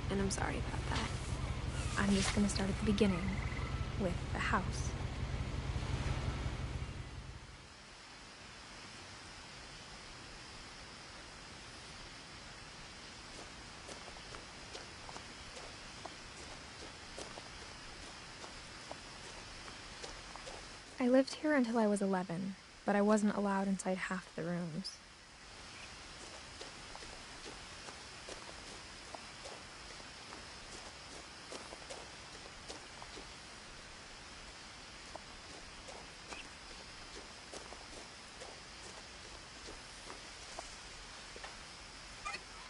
and I'm sorry about that. I'm just gonna start at the beginning, with the house. I lived here until I was 11, but I wasn't allowed inside half the rooms.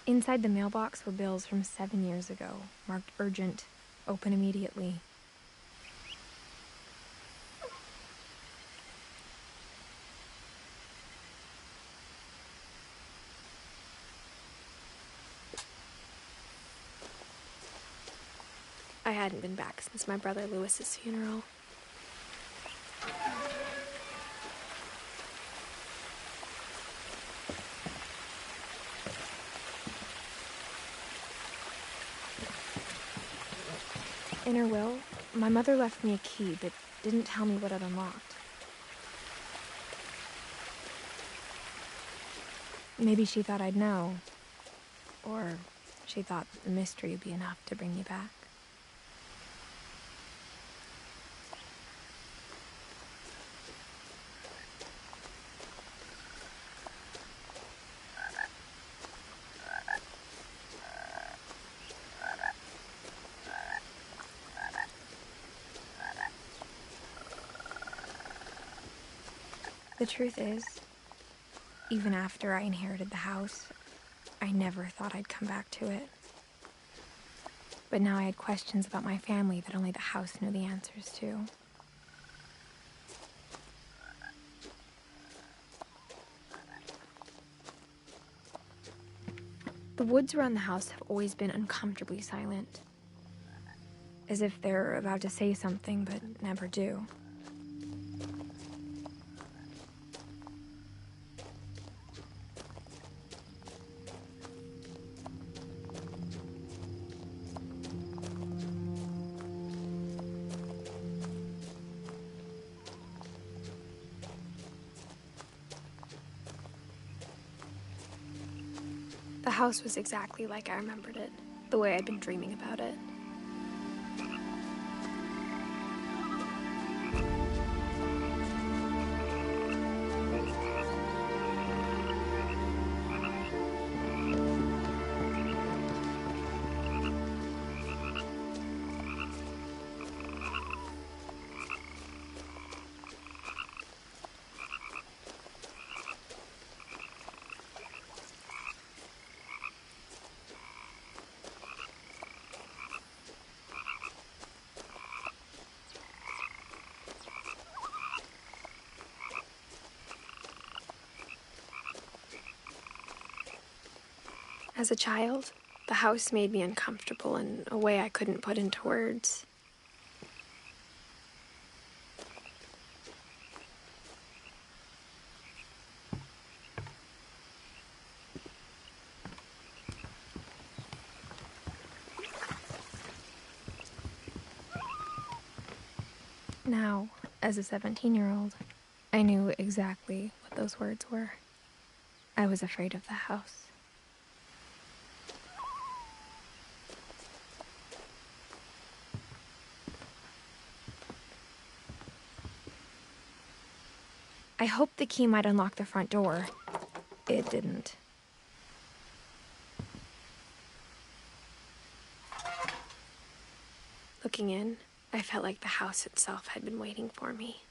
Inside the mailbox were bills from 7 years ago, marked urgent, open immediately. I hadn't been back since my brother Lewis's funeral. In her will, my mother left me a key, but didn't tell me what it unlocked. Maybe she thought I'd know. Or she thought the mystery would be enough to bring me back. The truth is, even after I inherited the house, I never thought I'd come back to it. But now I had questions about my family that only the house knew the answers to. The woods around the house have always been uncomfortably silent, as if they're about to say something but never do. The house was exactly like I remembered it, the way I'd been dreaming about it. As a child, the house made me uncomfortable in a way I couldn't put into words. Now, as a 17-year-old, I knew exactly what those words were. I was afraid of the house. I hoped the key might unlock the front door. It didn't. Looking in, I felt like the house itself had been waiting for me.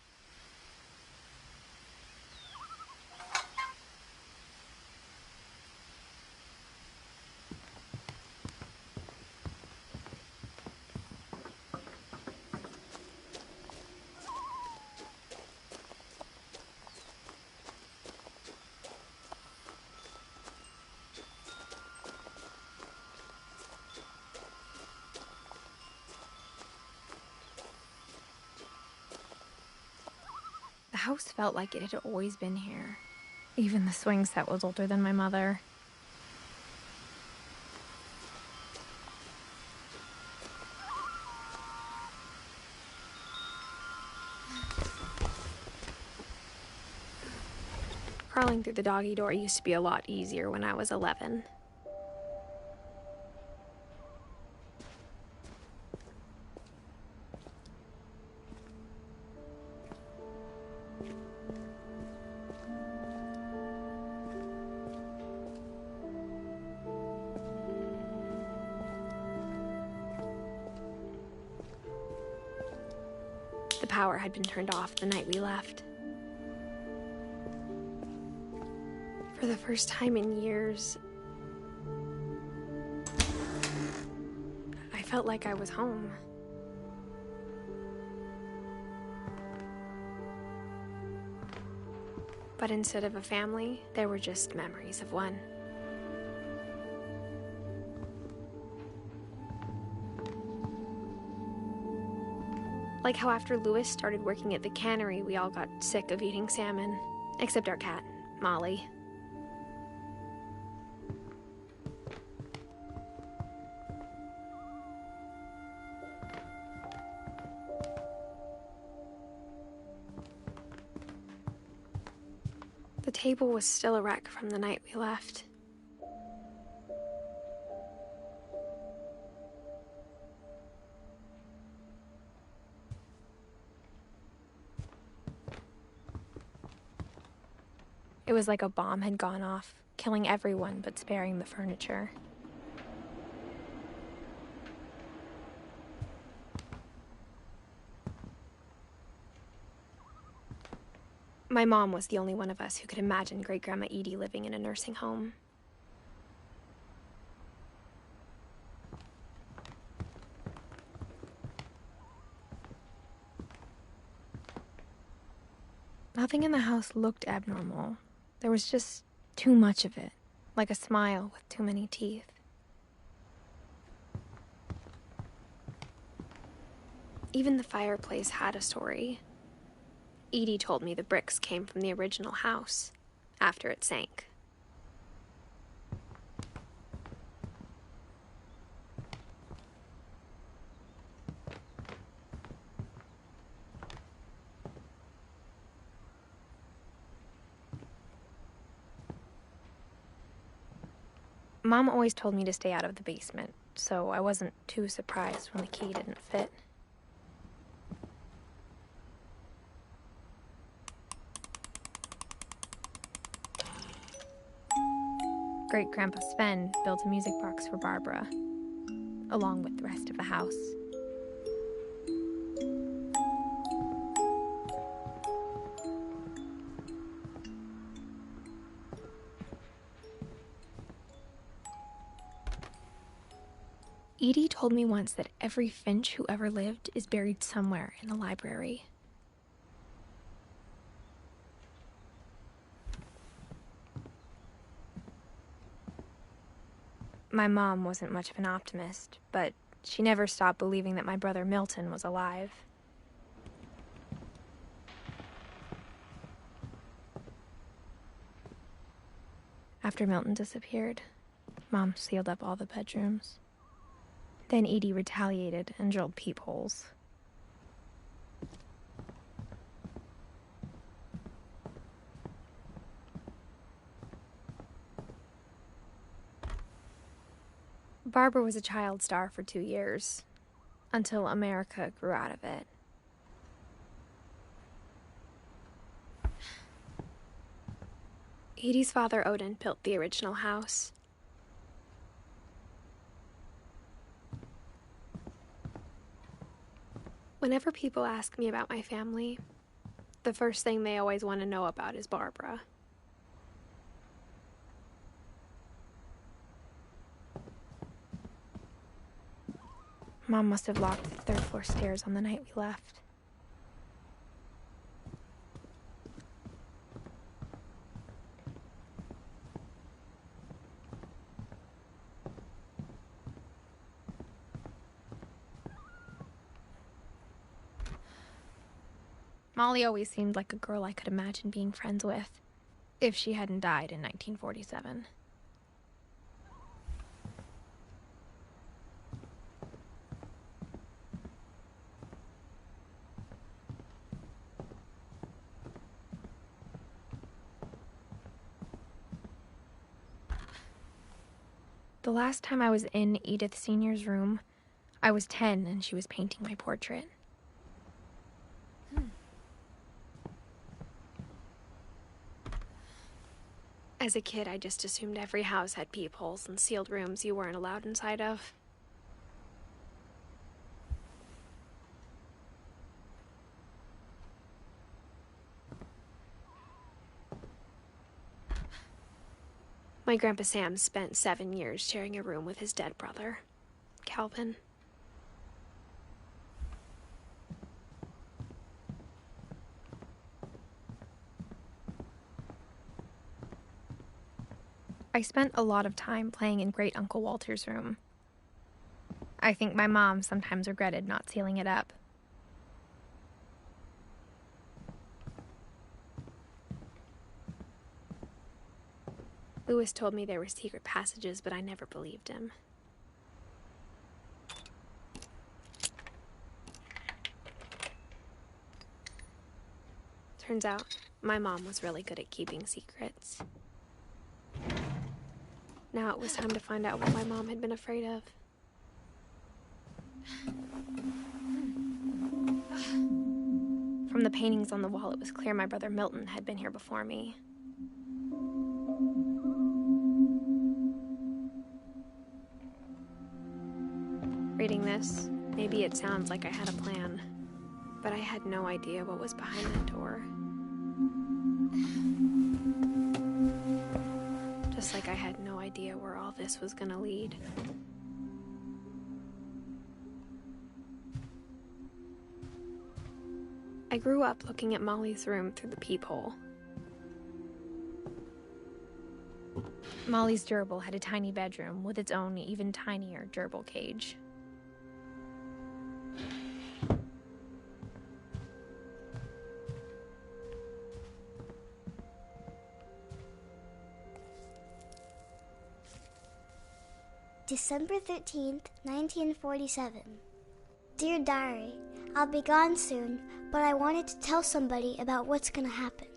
The house felt like it had always been here. Even the swing set was older than my mother. Crawling through the doggy door used to be a lot easier when I was 11. The power had been turned off the night we left. For the first time in years, I felt like I was home. But instead of a family, there were just memories of one. Like how after Louis started working at the cannery, we all got sick of eating salmon, except our cat, Molly. The table was still a wreck from the night we left. It was like a bomb had gone off, killing everyone but sparing the furniture. My mom was the only one of us who could imagine Great-Grandma Edie living in a nursing home. Nothing in the house looked abnormal. There was just too much of it, like a smile with too many teeth. Even the fireplace had a story. Edie told me the bricks came from the original house, after it sank. Mom always told me to stay out of the basement, so I wasn't too surprised when the key didn't fit. Great-Grandpa Sven built a music box for Barbara, along with the rest of the house. Edie told me once that every Finch who ever lived is buried somewhere in the library. My mom wasn't much of an optimist, but she never stopped believing that my brother Milton was alive. After Milton disappeared, Mom sealed up all the bedrooms. Then Edie retaliated and drilled peepholes. Barbara was a child star for 2 years, until America grew out of it. Edie's father, Odin, built the original house. Whenever people ask me about my family, the first thing they always want to know about is Barbara. Mom must have locked the third-floor stairs on the night we left. Molly always seemed like a girl I could imagine being friends with, if she hadn't died in 1947. The last time I was in Edith Sr.'s room, I was 10 and she was painting my portrait. As a kid, I just assumed every house had peepholes and sealed rooms you weren't allowed inside of. My Grandpa Sam spent 7 years sharing a room with his dead brother, Calvin. I spent a lot of time playing in Great Uncle Walter's room. I think my mom sometimes regretted not sealing it up. Lewis told me there were secret passages, but I never believed him. Turns out, my mom was really good at keeping secrets. Now it was time to find out what my mom had been afraid of. From the paintings on the wall, it was clear my brother Milton had been here before me. Reading this, maybe it sounds like I had a plan, but I had no idea what was behind that door. Just like I had no idea where all this was gonna lead. I grew up looking at Molly's room through the peephole. Molly's gerbil had a tiny bedroom with its own even tinier gerbil cage. December 13th, 1947. Dear Diary, I'll be gone soon, but I wanted to tell somebody about what's gonna happen.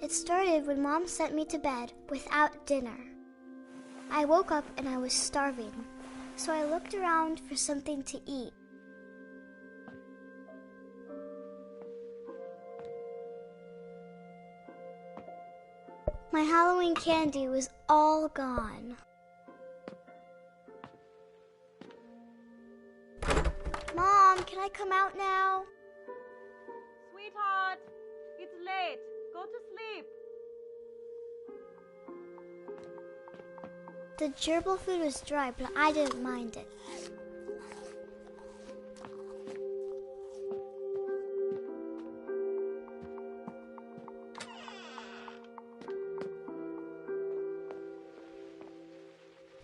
It started when Mom sent me to bed without dinner. I woke up and I was starving, so I looked around for something to eat. My Halloween candy was all gone. Mom, can I come out now? Sweetheart, it's late. Go to sleep. The gerbil food was dry, but I didn't mind it.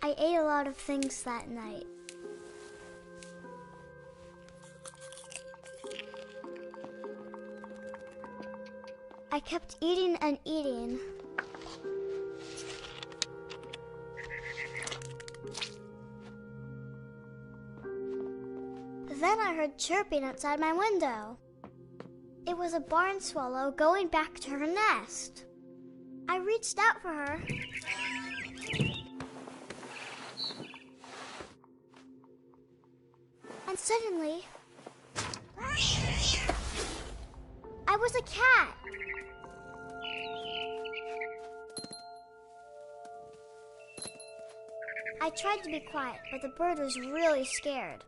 I ate a lot of things that night. I kept eating and eating. Then I heard chirping outside my window. It was a barn swallow going back to her nest. I reached out for her. And suddenly, I was a cat. I tried to be quiet, but the bird was really scared.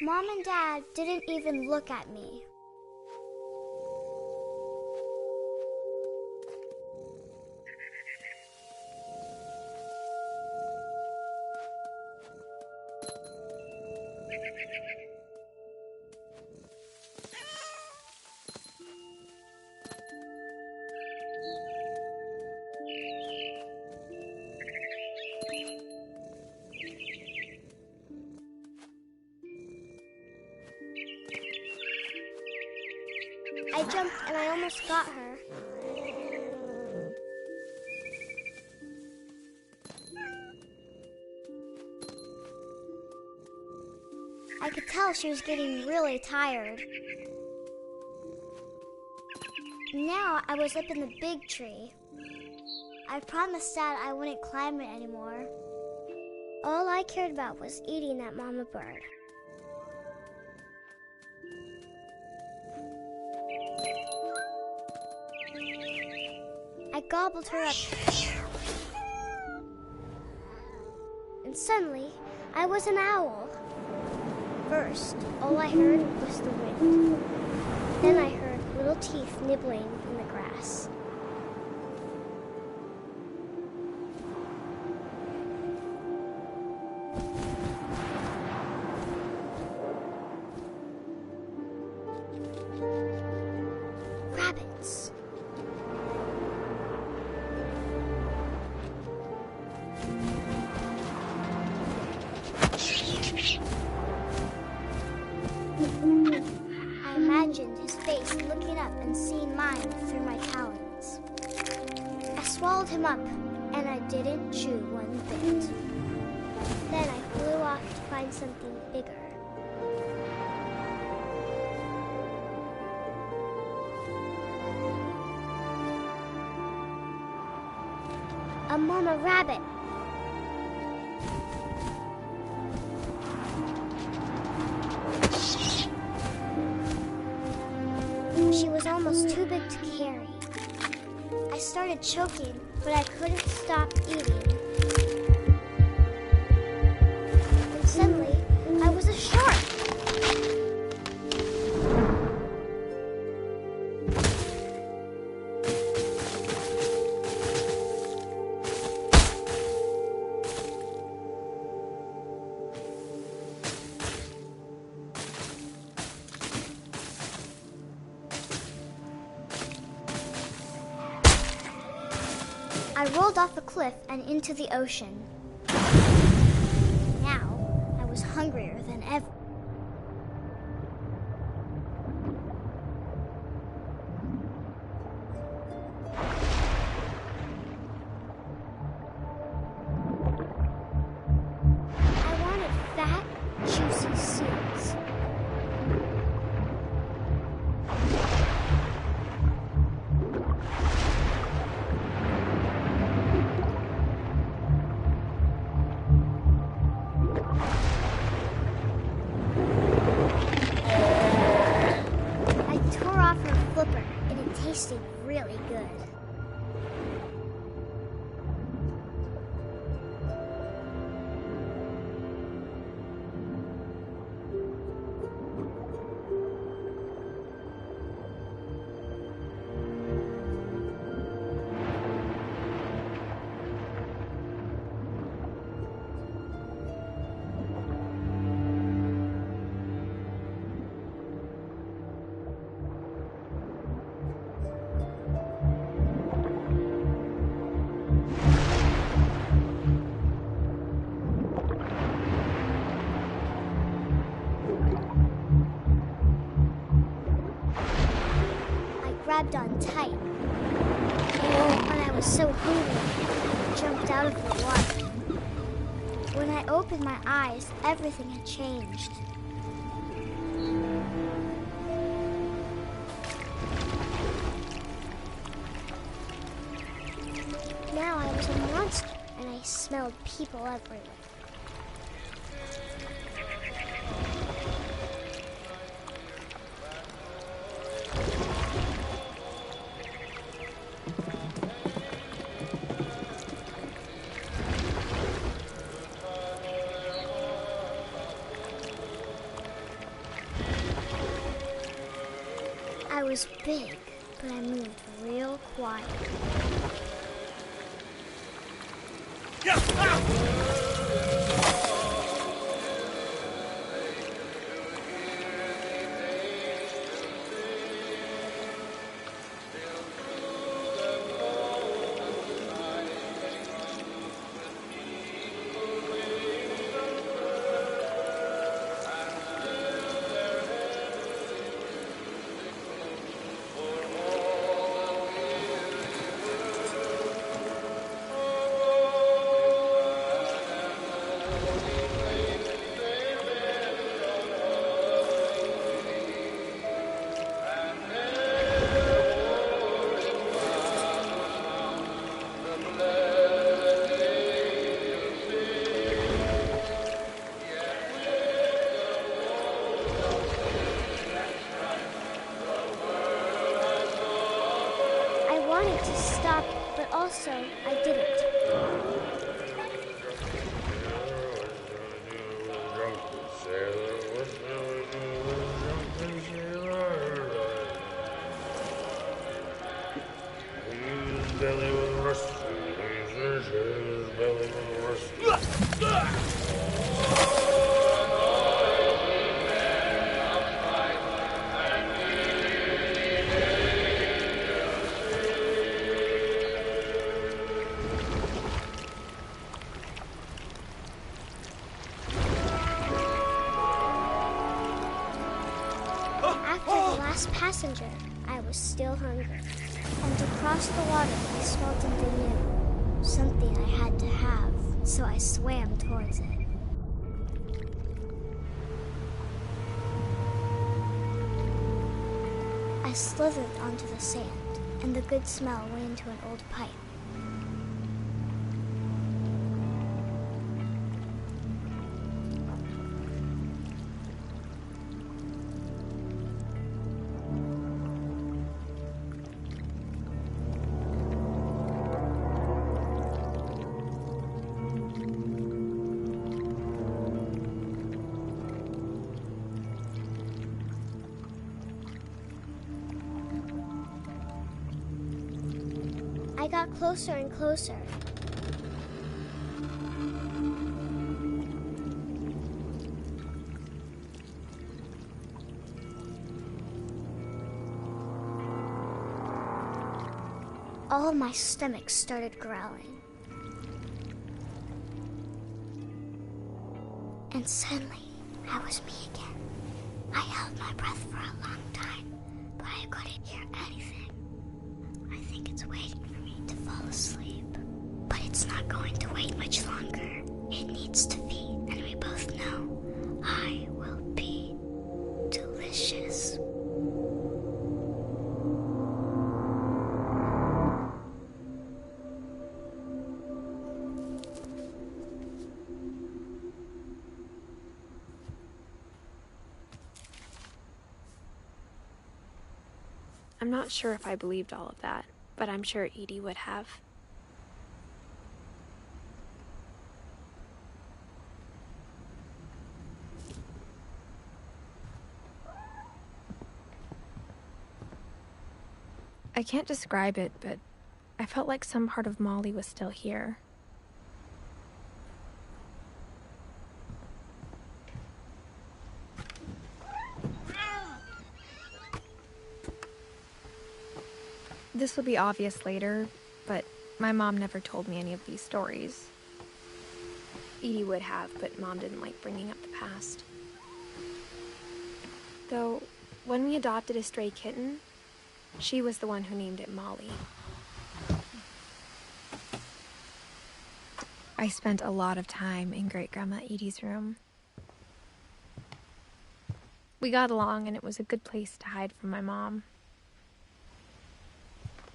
Mom and Dad didn't even look at me. I jumped and I almost got her. I could tell she was getting really tired. Now I was up in the big tree. I promised Dad I wouldn't climb it anymore. All I cared about was eating that mama bird. I gobbled her up. And suddenly, I was an owl. First, all I heard was the wind. Then I heard little teeth nibbling in the grass. Rabbits. I imagined his face looking up and seeing mine through my talons. I swallowed him up, and I didn't chew one bit. Then I flew off to find something bigger. A mama rabbit. She was almost too big to carry. I started choking, but I couldn't stop eating. And suddenly, I was a shark. I rolled off the cliff and into the ocean. Now, I was hungrier than ever. I wanted fat, juicy seeds. Tasted really good. Grabbed on tight. When I was so hungry, I jumped out of the water. When I opened my eyes, everything had changed. Now I was a monster, and I smelled people everywhere. I was big, but I moved real quiet. also, I didn't. After the last passenger, I was still hungry. And to cross the water, I smelled something new. Something I had to have, so I swam towards it. I slithered onto the sand, and the good smell went into an old pipe. I got closer and closer. All of my stomach started growling. And suddenly, I was me again. I held my breath for a long time, but I couldn't hear anything. I think it's waiting for me to fall asleep. But it's not going to wait much longer. It needs to feed, and we both know I will be delicious. I'm not sure if I believed all of that, but I'm sure Edie would have. I can't describe it, but I felt like some part of Molly was still here. This will be obvious later, but my mom never told me any of these stories. Edie would have, but Mom didn't like bringing up the past. Though, when we adopted a stray kitten, she was the one who named it Molly. I spent a lot of time in Great-Grandma Edie's room. We got along, and it was a good place to hide from my mom.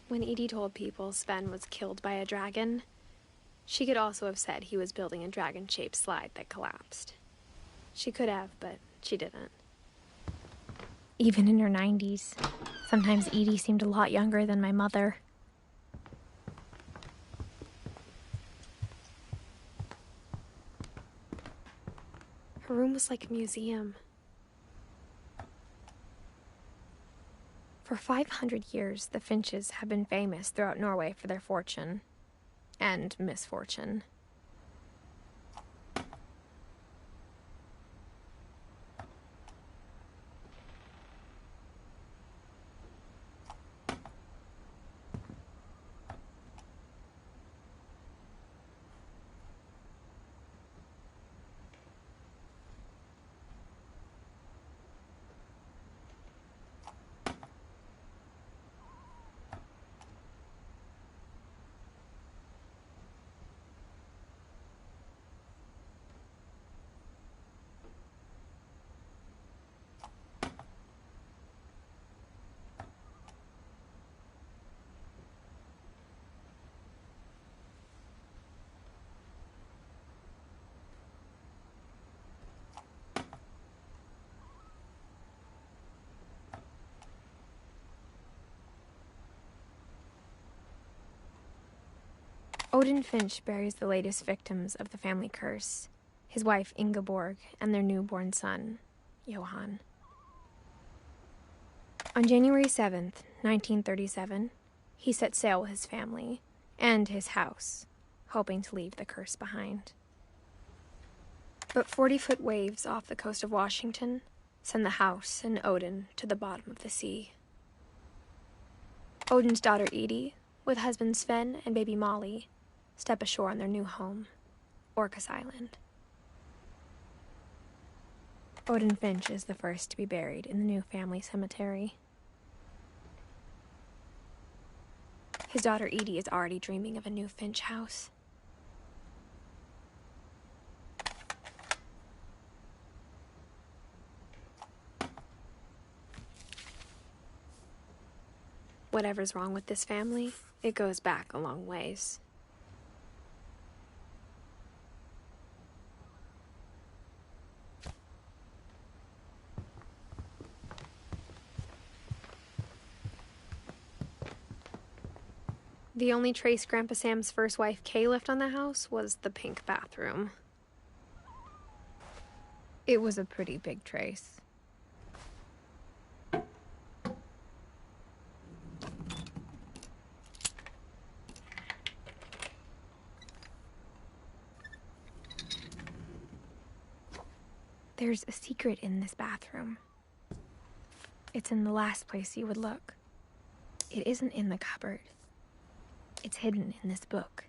When Edie told people Sven was killed by a dragon, she could also have said he was building a dragon-shaped slide that collapsed. She could have, but she didn't. Even in her 90s, sometimes Edie seemed a lot younger than my mother. Her room was like a museum. For 500 years, the Finches have been famous throughout Norway for their fortune and misfortune. Odin Finch buries the latest victims of the family curse, his wife Ingeborg and their newborn son, Johann. On January 7th, 1937, he set sail with his family and his house, hoping to leave the curse behind. But 40-foot waves off the coast of Washington send the house and Odin to the bottom of the sea. Odin's daughter Edie, with husband Sven and baby Molly, step ashore on their new home, Orcas Island. Odin Finch is the first to be buried in the new family cemetery. His daughter Edie is already dreaming of a new Finch house. Whatever's wrong with this family, it goes back a long ways. The only trace Grandpa Sam's first wife Kay left on the house was the pink bathroom. It was a pretty big trace. There's a secret in this bathroom. It's in the last place you would look. It isn't in the cupboard. It's hidden in this book.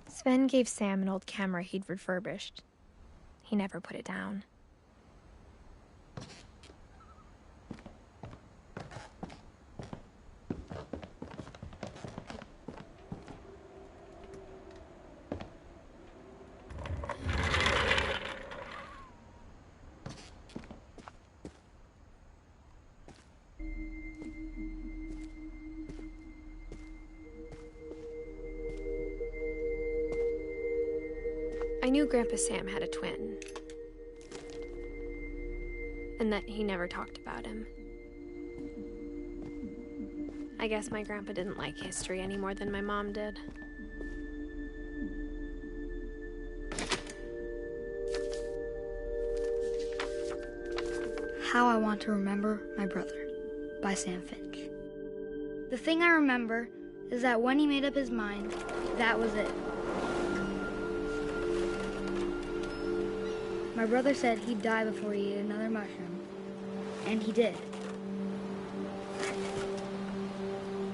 Sven gave Sam an old camera he'd refurbished. He never put it down. I knew Grandpa Sam had a twin, and that he never talked about him. I guess my grandpa didn't like history any more than my mom did. How I Want to Remember My Brother by Sam Finch. The thing I remember is that when he made up his mind, that was it. My brother said he'd die before he ate another mushroom, and he did.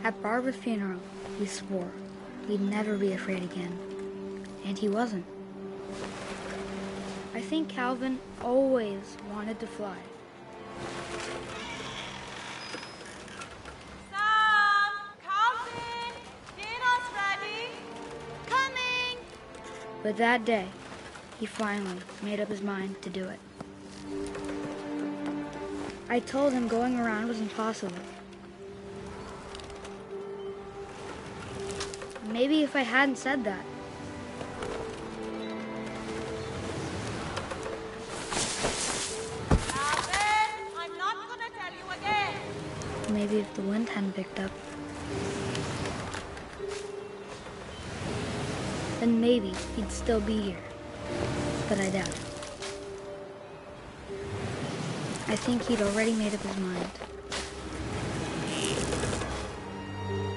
At Barbara's funeral, we swore we'd never be afraid again, and he wasn't. I think Calvin always wanted to fly. Sam! Calvin! Dinner's ready! Coming! But that day, he finally made up his mind to do it. I told him going around was impossible. Maybe if I hadn't said that. Calvin, I'm not gonna tell you again. Maybe if the wind hadn't picked up. Then maybe he'd still be here. But I doubt it. I think he'd already made up his mind.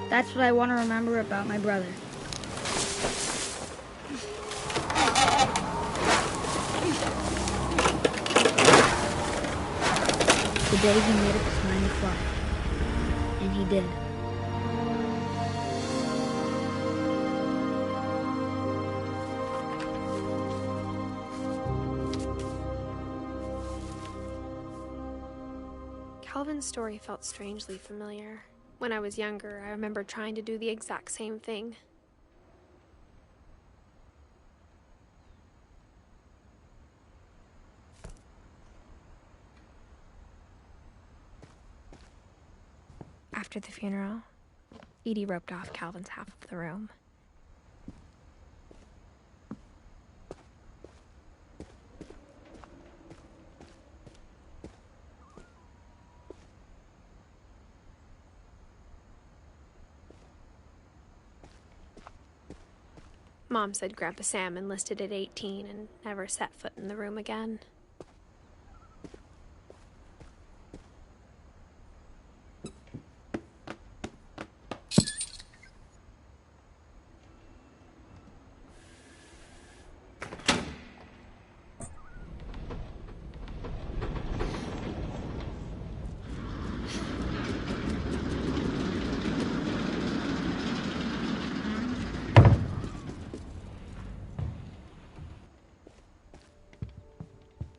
That's what I want to remember about my brother. The day he made up his mind to fly. And he did. Calvin's story felt strangely familiar. When I was younger, I remember trying to do the exact same thing. After the funeral, Edie roped off Calvin's half of the room. Mom said Grandpa Sam enlisted at 18 and never set foot in the room again.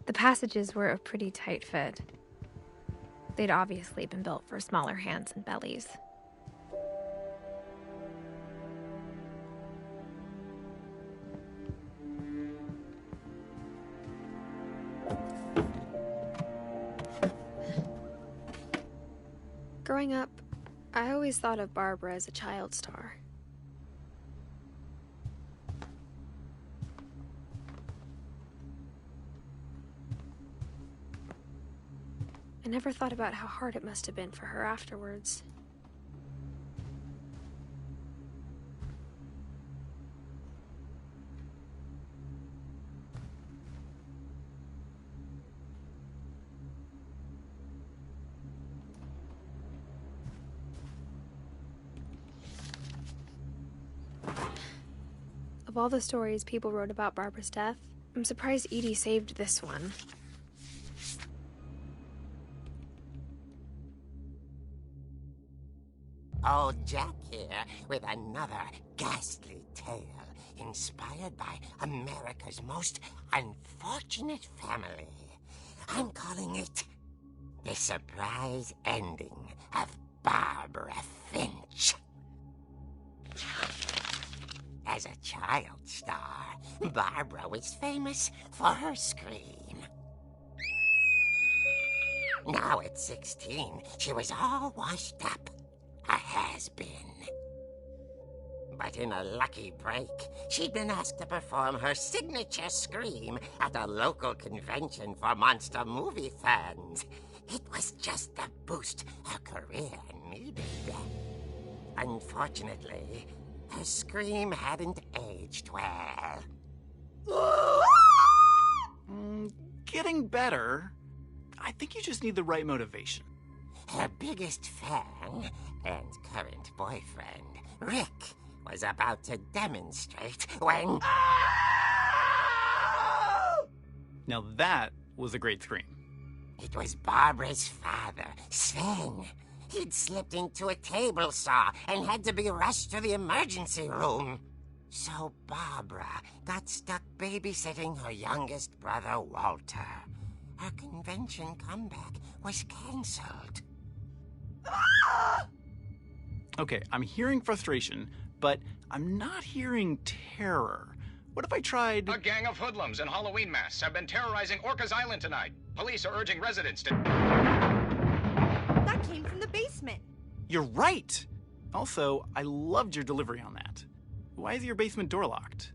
The passages were a pretty tight fit. They'd obviously been built for smaller hands and bellies. Growing up, I always thought of Barbara as a child star. I never thought about how hard it must have been for her afterwards. Of all the stories people wrote about Barbara's death, I'm surprised Edie saved this one. Old Jack here with another ghastly tale inspired by America's most unfortunate family. I'm calling it The Surprise Ending of Barbara Finch. As a child star, Barbara was famous for her scream. Now at 16, she was all washed up. A has-been. But in a lucky break, she'd been asked to perform her signature scream at a local convention for monster movie fans. It was just the boost her career needed. Unfortunately, her scream hadn't aged well. Getting better. I think you just need the right motivation. Her biggest fan and current boyfriend, Rick, was about to demonstrate when... Now that was a great scream. It was Barbara's father, Sven. He'd slipped into a table saw and had to be rushed to the emergency room. So Barbara got stuck babysitting her youngest brother, Walter. Her convention comeback was cancelled. Okay, I'm hearing frustration, but I'm not hearing terror. What if I tried... A gang of hoodlums in Halloween masks have been terrorizing Orcas Island tonight. Police are urging residents to... That came from the basement. You're right! Also, I loved your delivery on that. Why is your basement door locked?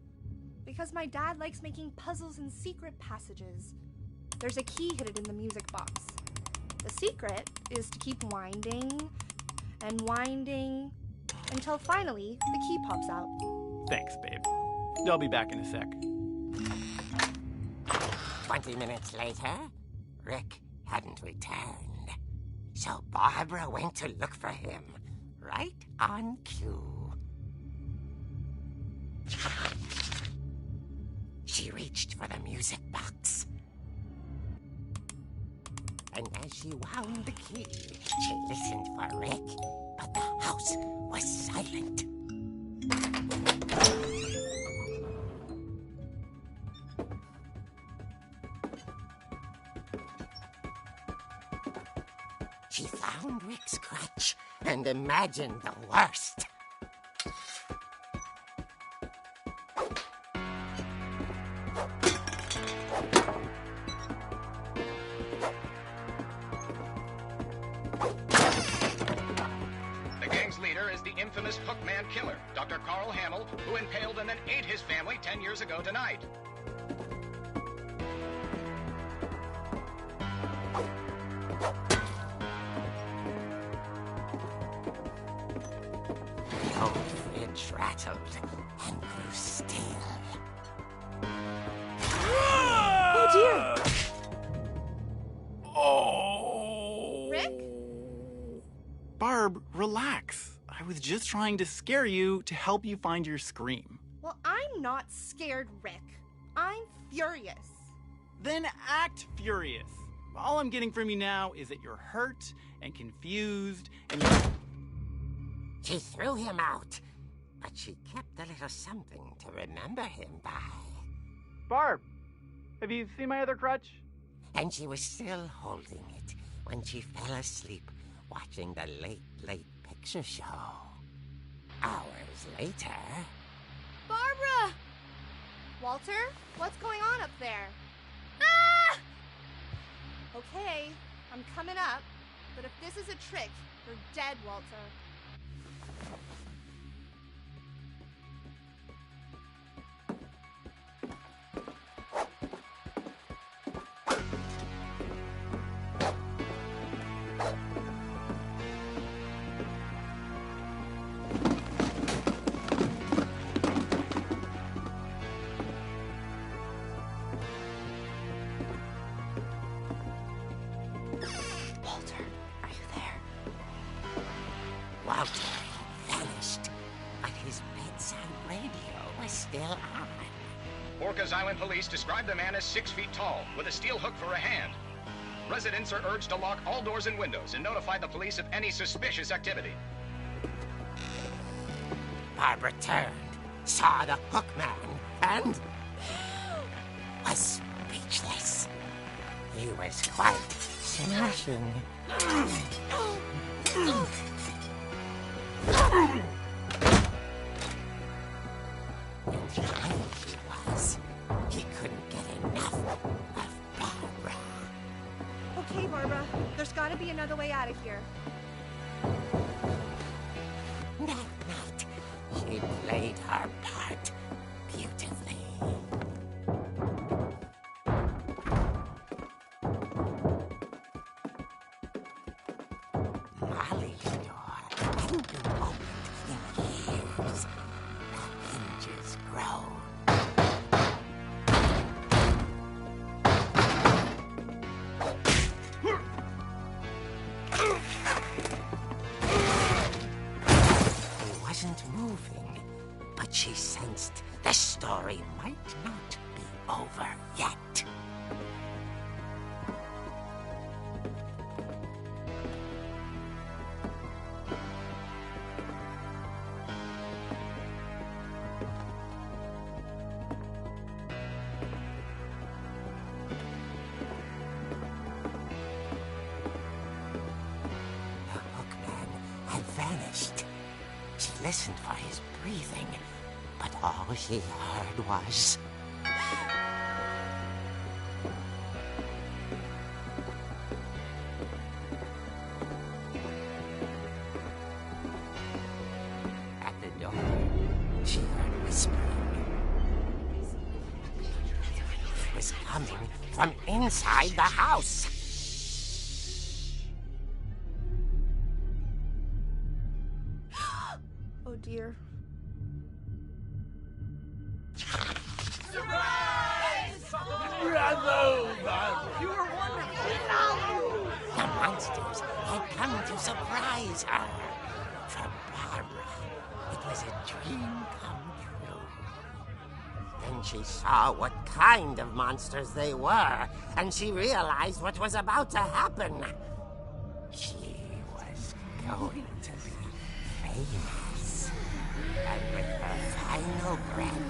Because my dad likes making puzzles and secret passages. There's a key hidden in the music box. The secret is to keep winding and winding until finally the key pops out. Thanks, babe. I'll be back in a sec. 20 minutes later, Rick hadn't returned. So Barbara went to look for him, right on cue. She reached for the music box. And as she wound the key, she listened for Rick, but the house was silent. She found Rick's crutch and imagined the worst. Infamous Hookman killer, Dr. Carl Hamill, who impaled and then ate his family 10 years ago tonight. The old fridge rattled, and still. Oh dear! Oh! Rick? Barb, relax. I was just trying to scare you to help you find your scream. Well, I'm not scared, Rick. I'm furious. Then act furious. All I'm getting from you now is that you're hurt and confused and you're... She threw him out, but she kept a little something to remember him by. Barb, have you seen my other crutch? And she was still holding it when she fell asleep watching the late picture show. Hours later... Barbara! Walter, what's going on up there? Ah! Okay, I'm coming up, but if this is a trick, you're dead, Walter. Walter vanished, but his bedside radio was still on. Orcas Island police describe the man as 6 feet tall, with a steel hook for a hand. Residents are urged to lock all doors and windows and notify the police of any suspicious activity. Barbara turned, saw the hook man, and was speechless. He was quite smashing. And the rage was, he couldn't get enough of Barbara. Okay, Barbara, there's gotta be another way out of here. That night, she played her part beautifully. Molly's door hadn't been opened in years. The hinges groaned. He wasn't moving, but she sensed the story might not be over yet. The hookman had vanished. She listened for his breathing, but all she heard was... At the door, she heard whispering. It was coming from inside the house. Oh dear. The monsters had come to surprise her. For Barbara, it was a dream come true. Then she saw what kind of monsters they were, and she realized what was about to happen. She was going to be famous. And with her final breath,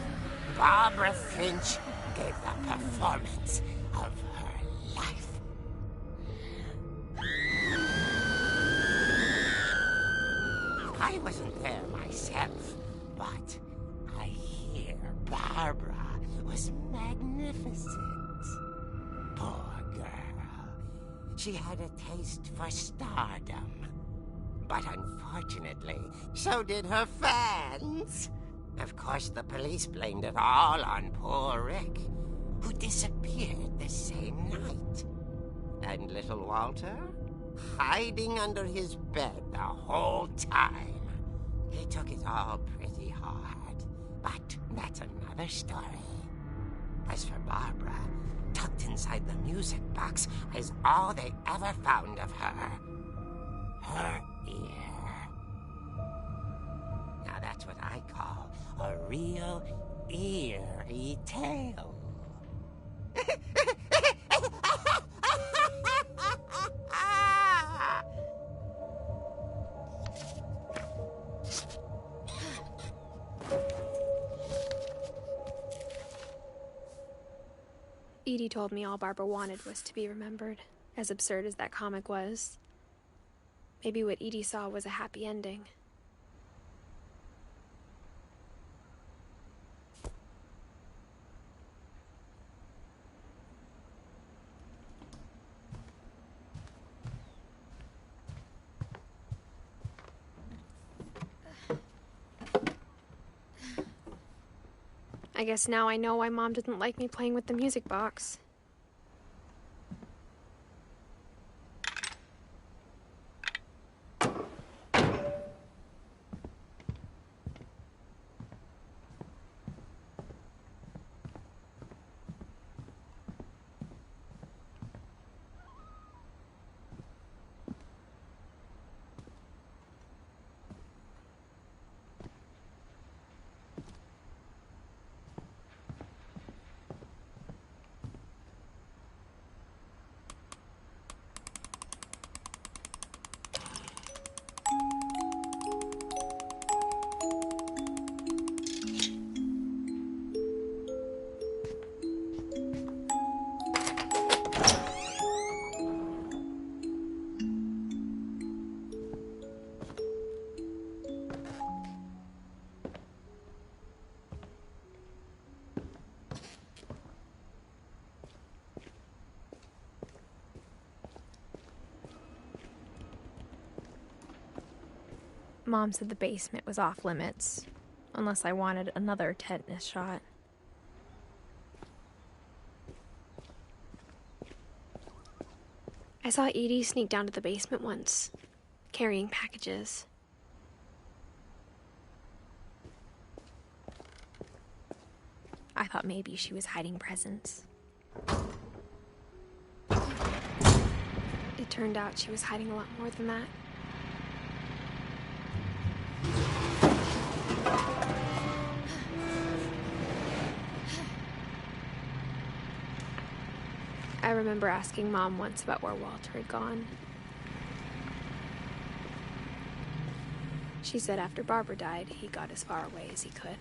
Barbara Finch gave the performance of her life. I wasn't there myself, but I hear Barbara was magnificent. Poor girl. She had a taste for stardom. But unfortunately, so did her fans. Of course, the police blamed it all on poor Rick, who disappeared the same night. And little Walter? Hiding under his bed the whole time. He took it all pretty hard, But that's another story. As for Barbara, tucked inside the music box is all they ever found of her. Her ear. Now that's what I call a real eerie tale. Edie told me all Barbara wanted was to be remembered, as absurd as that comic was. Maybe what Edie saw was a happy ending. I guess now I know why Mom didn't like me playing with the music box. Mom said the basement was off limits, unless I wanted another tetanus shot. I saw Edie sneak down to the basement once, carrying packages. I thought maybe she was hiding presents. It turned out she was hiding a lot more than that. I remember asking Mom once about where Walter had gone. She said after Barbara died, he got as far away as he could.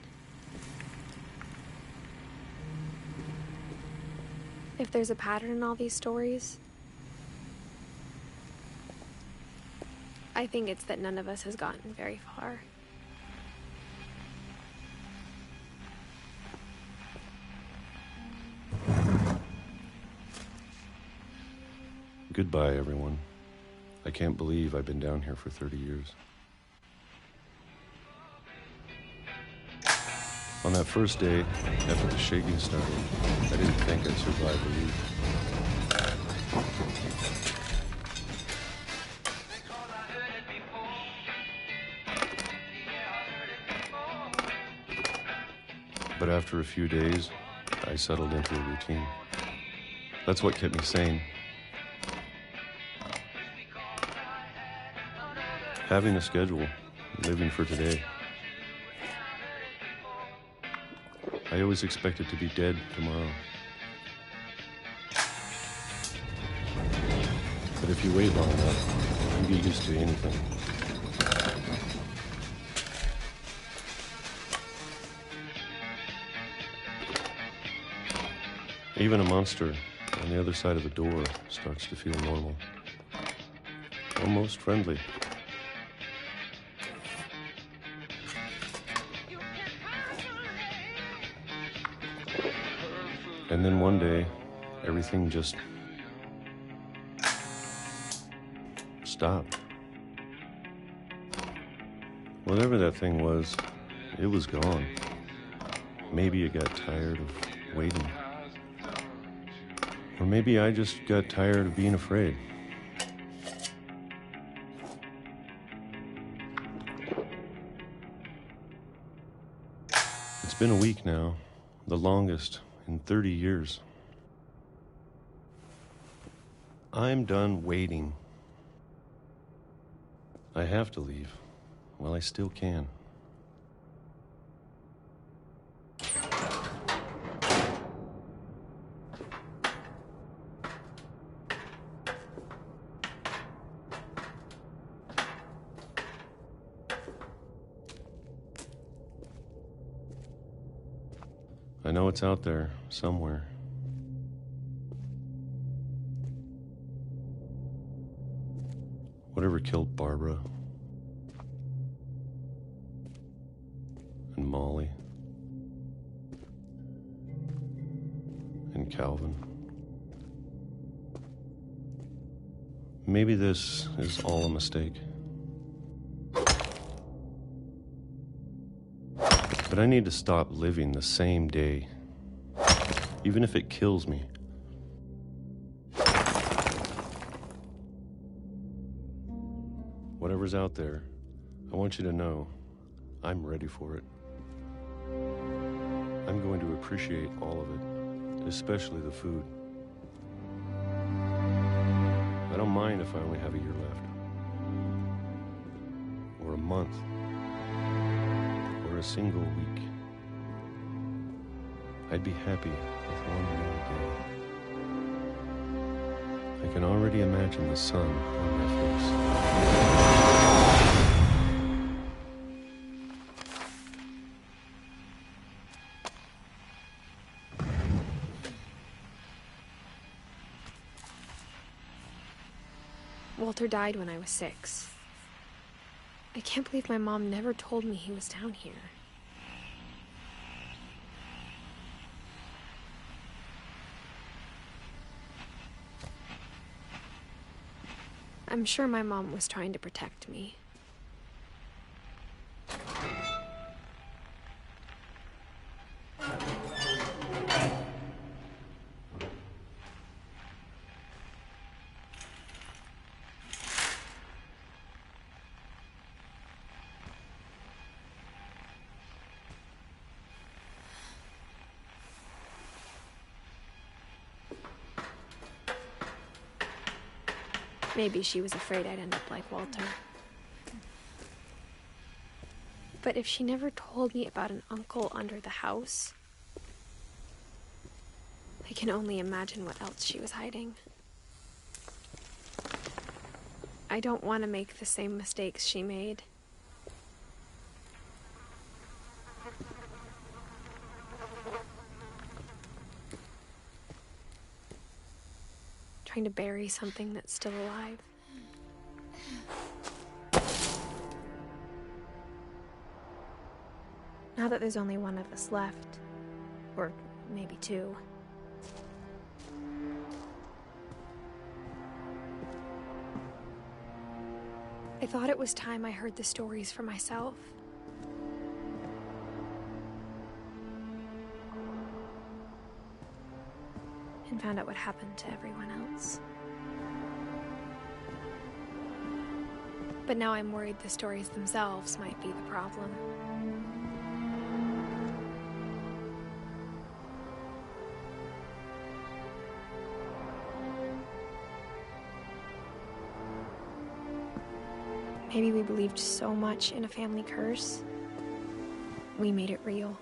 If there's a pattern in all these stories, I think it's that none of us has gotten very far. Goodbye, everyone. I can't believe I've been down here for 30 years. On that first day, after the shaking started, I didn't think I'd survive a week. But after a few days, I settled into a routine. That's what kept me sane. Having a schedule, living for today. I always expected to be dead tomorrow. But if you wait long enough, you get used to anything. Even a monster on the other side of the door starts to feel normal. Almost friendly. And then one day, everything just stopped. Whatever that thing was, it was gone. Maybe it got tired of waiting. Or maybe I just got tired of being afraid. It's been a week now, the longest in 30 years. I'm done waiting. I have to leave while I still can. I know it's out there, somewhere. Whatever killed Barbara and Molly and Calvin. Maybe this is all a mistake. But I need to stop living the same day, even if it kills me. Whatever's out there, I want you to know I'm ready for it. I'm going to appreciate all of it, especially the food. I don't mind if I only have a year left, or a month, or a single week. I'd be happy with one more day. I can already imagine the sun on my face. Walter died when I was 6. I can't believe my mom never told me he was down here. I'm sure my mom was trying to protect me. Maybe she was afraid I'd end up like Walter. But if she never told me about an uncle under the house, I can only imagine what else she was hiding. I don't want to make the same mistakes she made. Trying to bury something that's still alive. Now that there's only one of us left, or maybe 2, I thought it was time I heard the stories for myself. And found out what happened to everyone else. But now I'm worried the stories themselves might be the problem. Maybe we believed so much in a family curse, we made it real.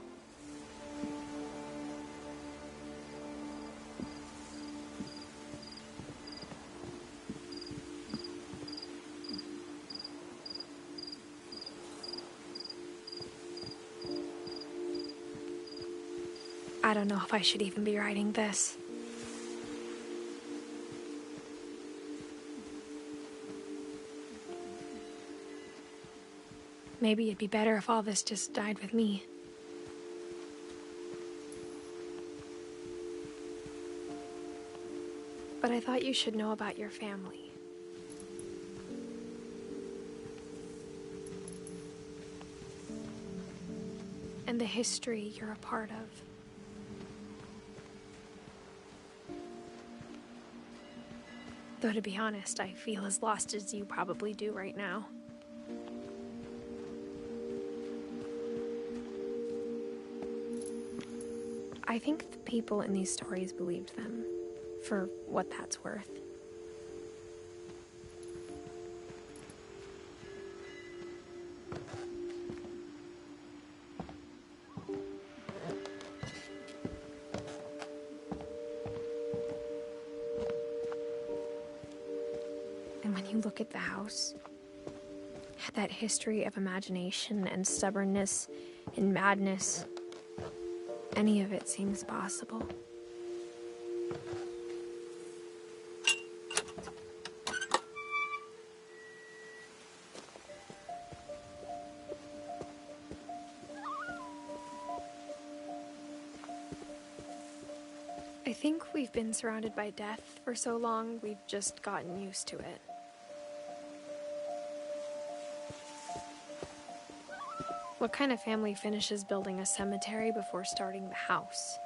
I don't know if I should even be writing this. Maybe it'd be better if all this just died with me. But I thought you should know about your family. And the history you're a part of. Though to be honest, I feel as lost as you probably do right now. I think the people in these stories believed them, for what that's worth. And when you look at the house, that history of imagination and stubbornness and madness, any of it seems possible. I think we've been surrounded by death for so long, we've just gotten used to it. What kind of family finishes building a cemetery before starting the house?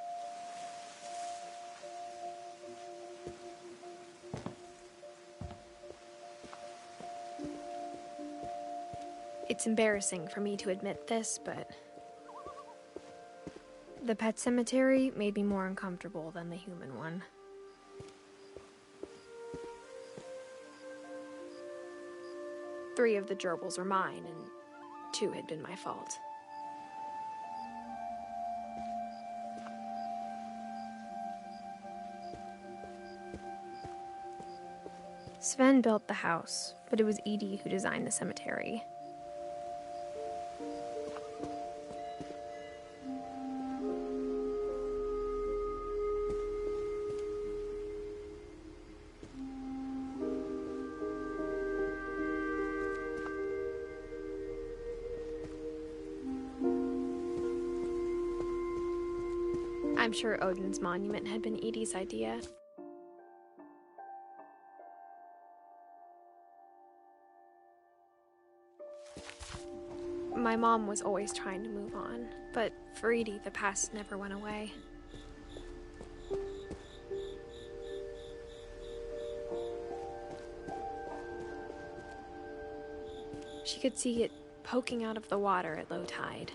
It's embarrassing for me to admit this, but the pet cemetery made me more uncomfortable than the human one. Three of the gerbils are mine, and 2 had been my fault. Sven built the house, but it was Edie who designed the cemetery. I'm sure Odin's monument had been Edie's idea. My mom was always trying to move on, but for Edie, the past never went away. She could see it poking out of the water at low tide.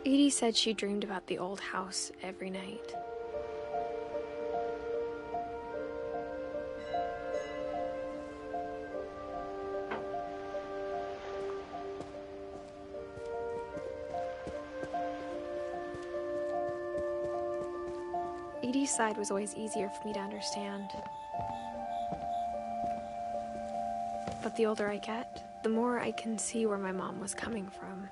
Edie said she dreamed about the old house every night. Edie's side was always easier for me to understand. But the older I get, the more I can see where my mom was coming from.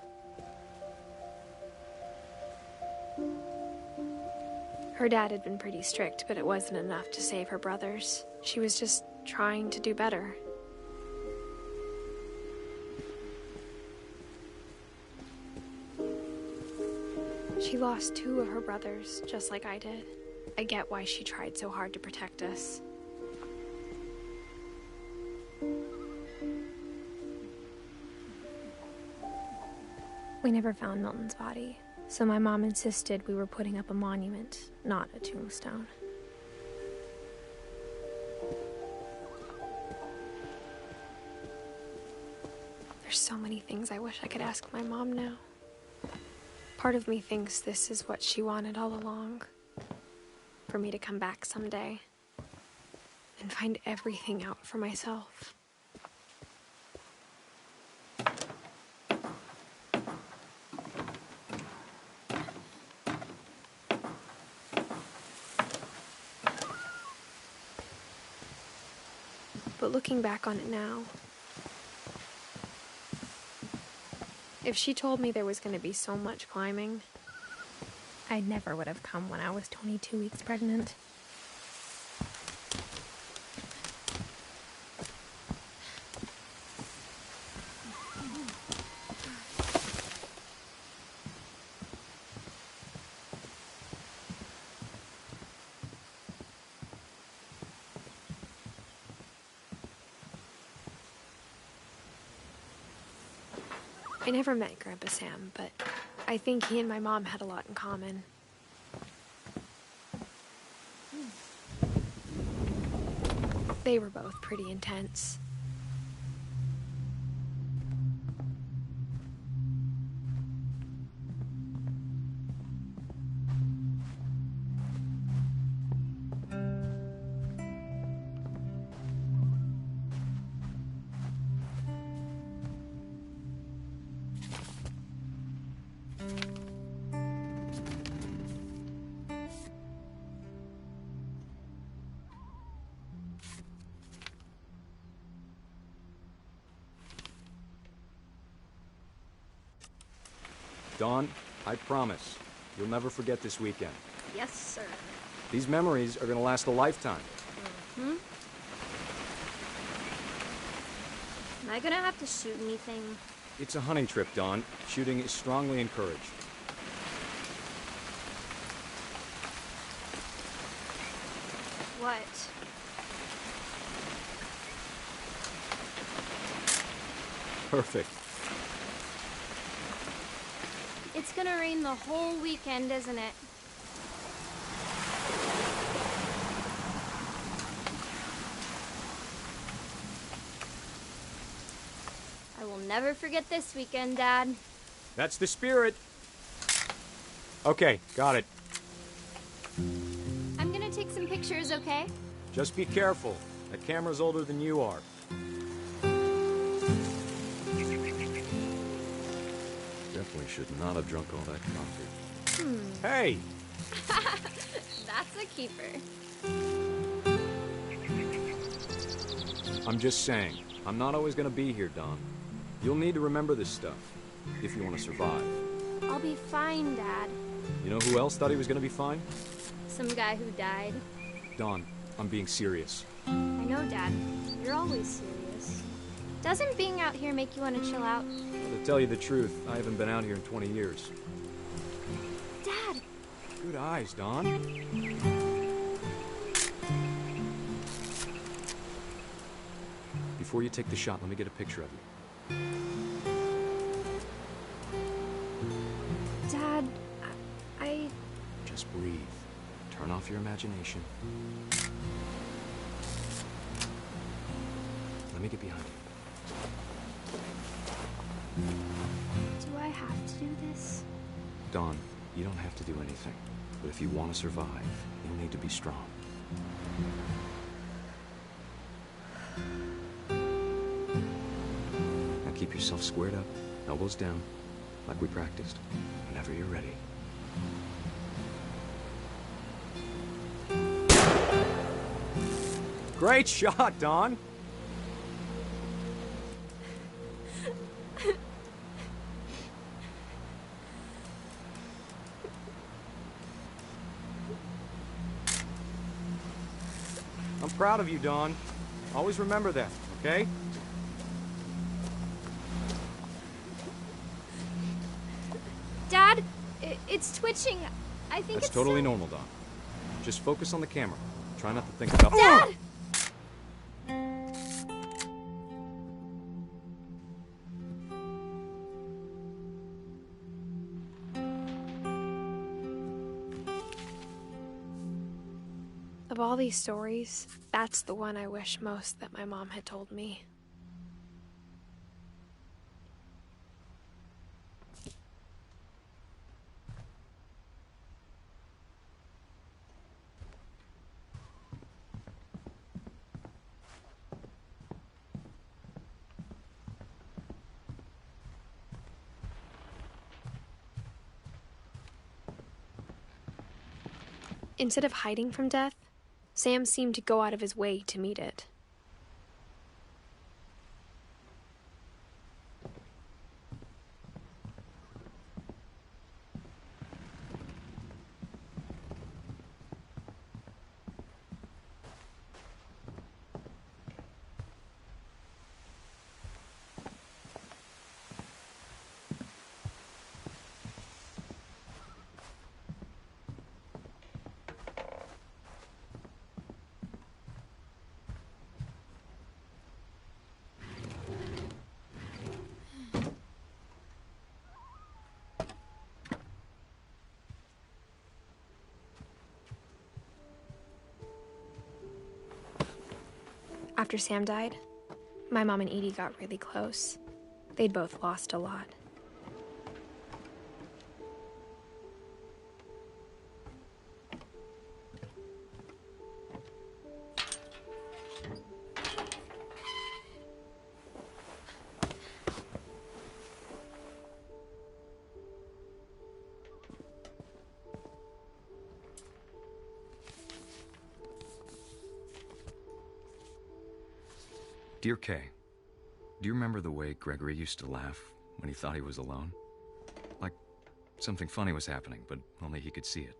Her dad had been pretty strict, but it wasn't enough to save her brothers. She was just trying to do better. She lost 2 of her brothers, just like I did. I get why she tried so hard to protect us. We never found Milton's body. So my mom insisted we were putting up a monument, not a tombstone. There's so many things I wish I could ask my mom now. Part of me thinks this is what she wanted all along. For me to come back someday and find everything out for myself. But looking back on it now, if she told me there was going to be so much climbing, I never would have come when I was 22 weeks pregnant. I never met Grandpa Sam, but I think he and my mom had a lot in common. They were both pretty intense. Dawn, I promise, you'll never forget this weekend. Yes, sir. These memories are gonna last a lifetime. Hmm? Am I gonna have to shoot anything? It's a hunting trip, Dawn. Shooting is strongly encouraged. What? Perfect. It's gonna rain the whole weekend, isn't it? I will never forget this weekend, Dad. That's the spirit. Okay, got it. I'm gonna take some pictures, okay? Just be careful. That camera's older than you are. Definitely should not have drunk all that coffee. Hey! That's a keeper. I'm just saying, I'm not always gonna be here, Dawn. You'll need to remember this stuff, if you want to survive. I'll be fine, Dad. You know who else thought he was gonna be fine? Some guy who died. Dawn, I'm being serious. I know, Dad. You're always serious. Doesn't being out here make you want to chill out? To tell you the truth, I haven't been out here in 20 years. Dad! Good eyes, Dawn. Before you take the shot, let me get a picture of you. Dad, I... Just breathe. Turn off your imagination. Let me get behind you. Do I have to do this? Dawn, you don't have to do anything. But if you want to survive, you'll need to be strong. Now keep yourself squared up, elbows down, like we practiced, whenever you're ready. Great shot, Dawn! I'm proud of you, Dawn. Always remember that, okay? Dad, it's twitching. I think That's it's totally still... normal, Dawn. Just focus on the camera. Try not to think about... Dad! Of all these stories, that's the one I wish most that my mom had told me. Instead of hiding from death, Sam seemed to go out of his way to meet it. After Sam died, my mom and Edie got really close. They'd both lost a lot. Dear Kay, do you remember the way Gregory used to laugh when he thought he was alone? Something funny was happening, but only he could see it.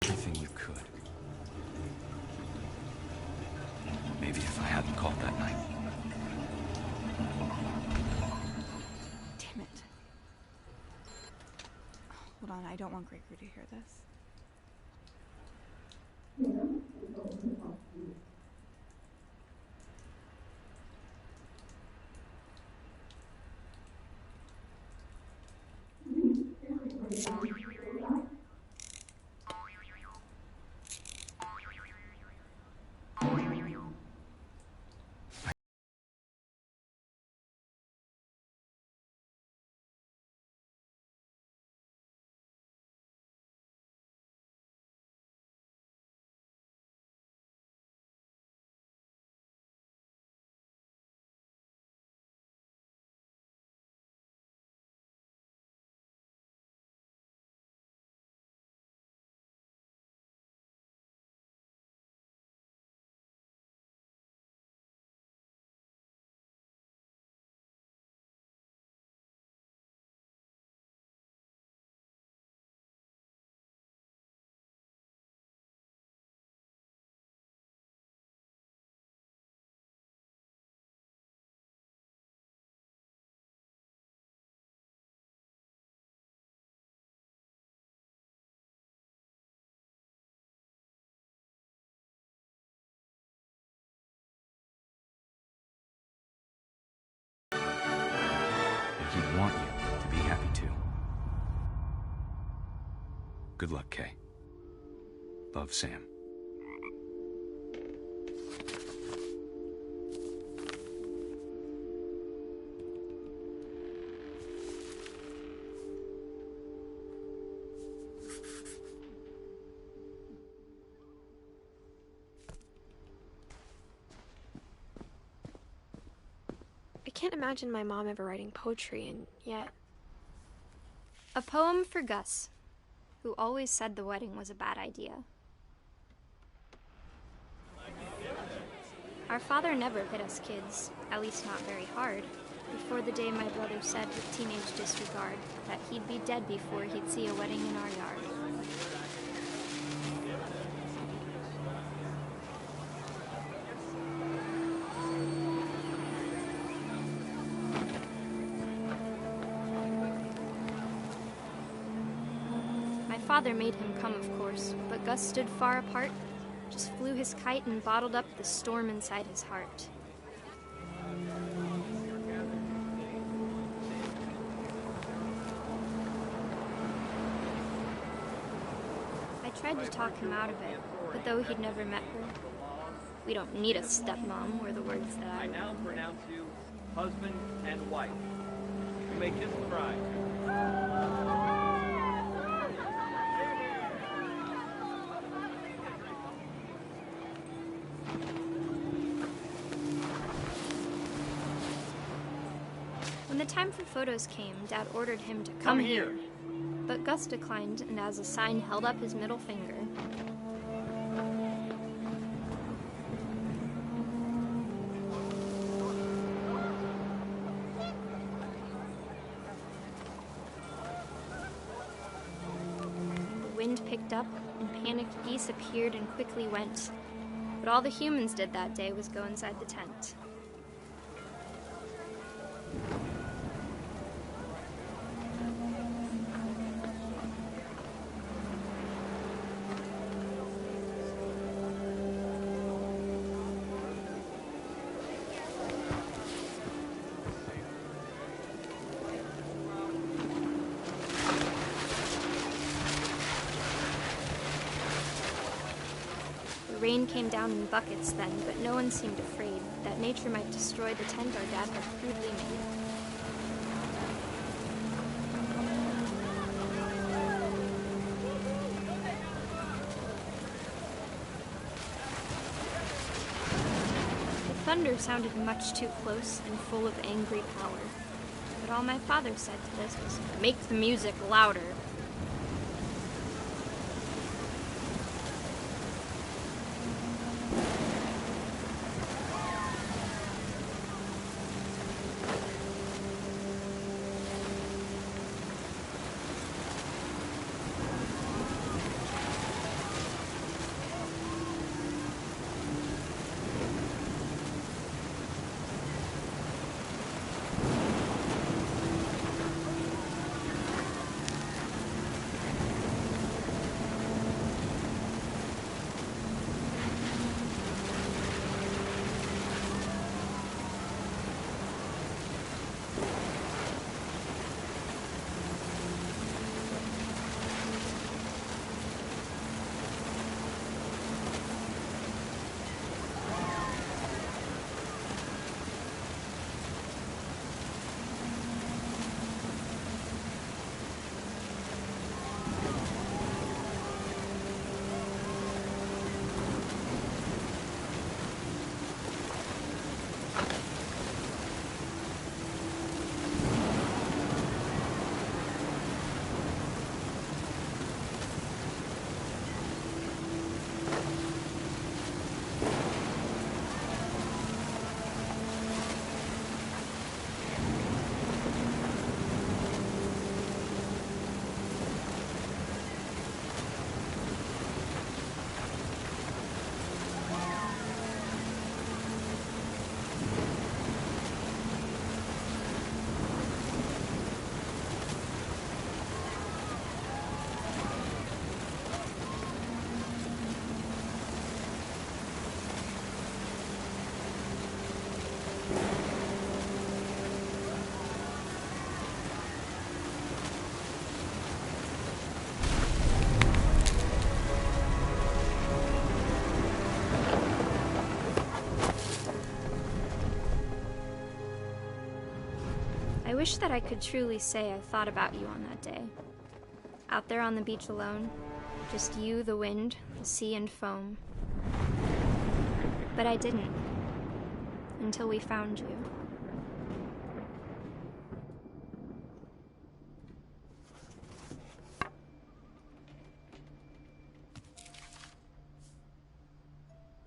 Everything you could. Maybe if I hadn't called that night. Damn it. Hold on, I don't want Gregory to hear this. He'd want you to be happy too. Good luck, Kay. Love, Sam. can't imagine my mom ever writing poetry, and yet... A poem for Gus, who always said the wedding was a bad idea. Our father never hit us kids, at least not very hard, before the day my brother said with teenage disregard that he'd be dead before he'd see a wedding in our yard. My father made him come, of course, but Gus stood far apart, just flew his kite and bottled up the storm inside his heart. I tried to talk him out of it, but though he'd never met her, "We don't need a stepmom," were the words that I now pronounce you husband and wife. You may kiss the bride. When the time for photos came, Dad ordered him to come here. But Gus declined, and as a sign held up his middle finger. The wind picked up, and panicked geese appeared and quickly went. But all the humans did that day was go inside the tent. The rain came down in buckets then, but no one seemed afraid that nature might destroy the tent our dad had crudely made. The thunder sounded much too close and full of angry power, but all my father said to this was, "Make the music louder." I wish that I could truly say I thought about you on that day. Out there on the beach alone, just you, the wind, the sea, and foam. But I didn't, until we found you.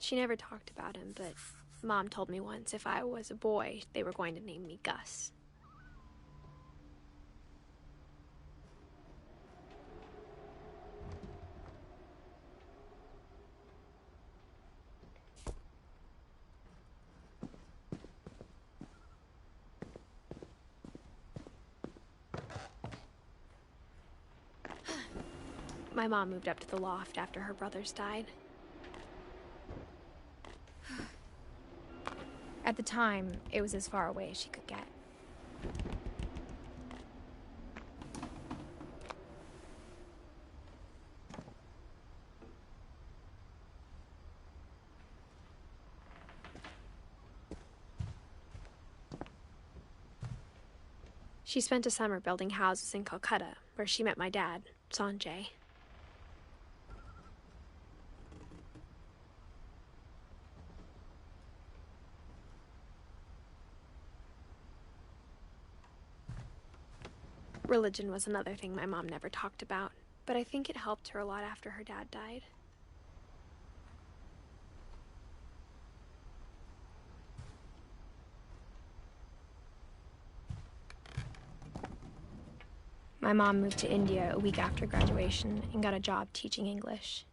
She never talked about him, but Mom told me once if I was a boy, they were going to name me Gus. My mom moved up to the loft after her brothers died. At the time, it was as far away as she could get. She spent a summer building houses in Calcutta, where she met my dad, Sanjay. Religion was another thing my mom never talked about, but I think it helped her a lot after her dad died. My mom moved to India a week after graduation and got a job teaching English.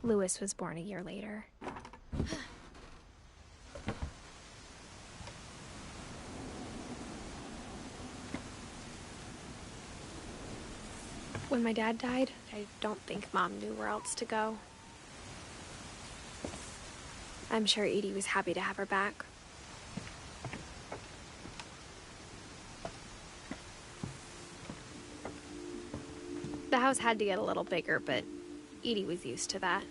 Louis was born a year later. When my dad died, I don't think Mom knew where else to go. I'm sure Edie was happy to have her back. The house had to get a little bigger, but Edie was used to that.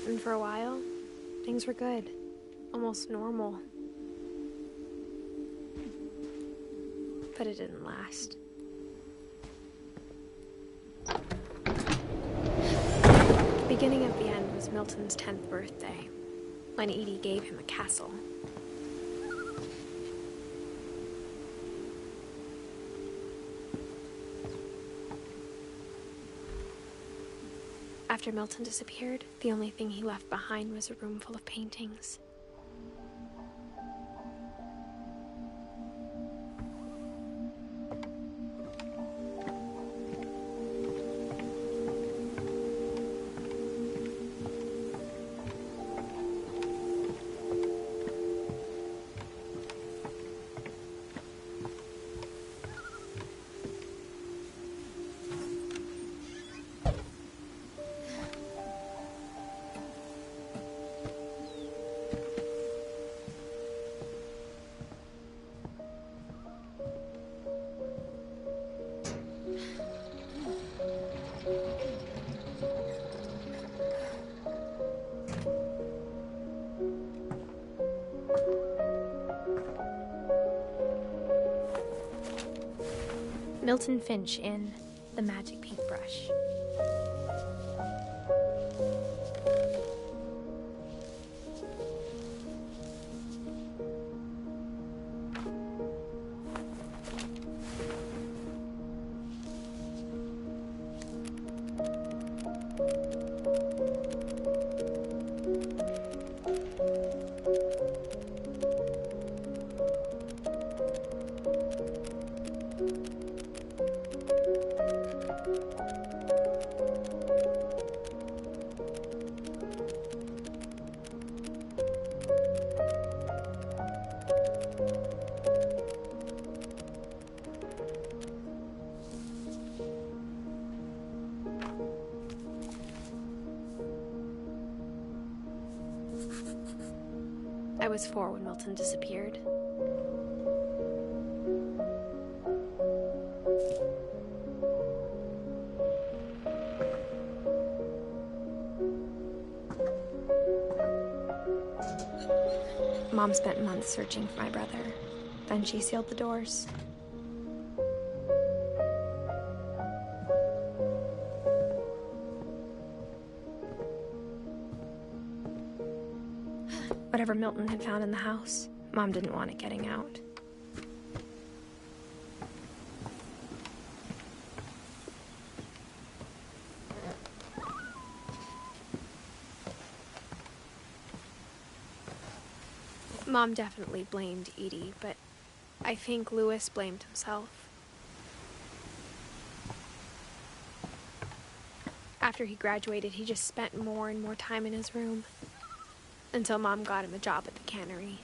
And for a while, things were good. Almost normal. But it didn't last. The beginning of the end was Milton's 10th birthday, when Edie gave him a castle. After Milton disappeared, the only thing he left behind was a room full of paintings. Milton Finch in The Magic Paintbrush. I was 4 when Milton disappeared. Mom spent months searching for my brother. Then she sealed the doors. whatever Milton had found in the house. Mom didn't want it getting out. Mom definitely blamed Edie, but I think Louis blamed himself. After he graduated, he just spent more and more time in his room, until Mom got him a job at the cannery.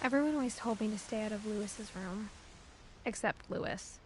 Everyone always told me to stay out of Louis's room, except Louis.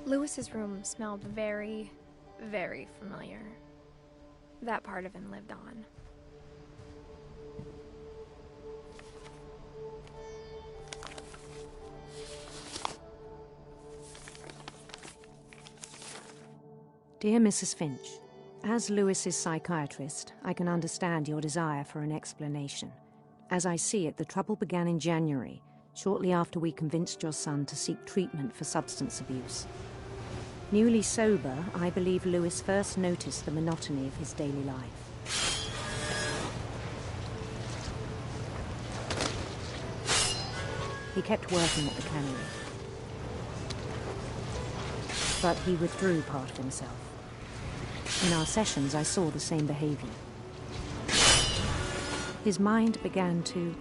Louis's room smelled very, very familiar. That part of him lived on. Dear Mrs. Finch, as Louis's psychiatrist, I can understand your desire for an explanation. As I see it, the trouble began in January, shortly after we convinced your son to seek treatment for substance abuse. Newly sober, I believe Louis first noticed the monotony of his daily life. He kept working at the cannery, but he withdrew part of himself. In our sessions, I saw the same behavior. His mind began to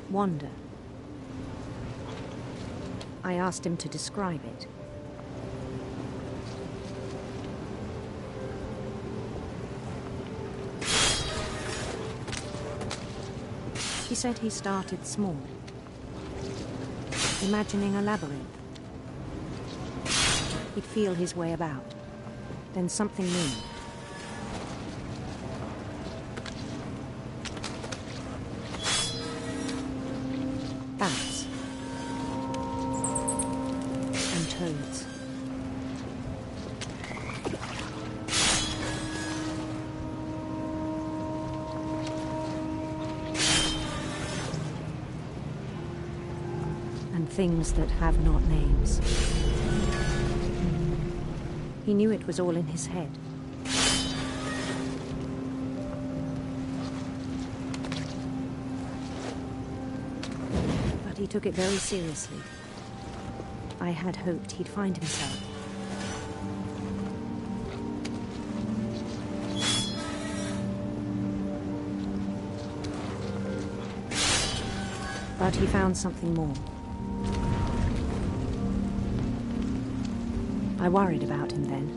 wander. I asked him to describe it. He said he started small, imagining a labyrinth. He'd feel his way about. Then something moved. Bats. And toads. And things that have not names. He knew it was all in his head. But he took it very seriously. I had hoped he'd find himself. But he found something more. I worried about him then.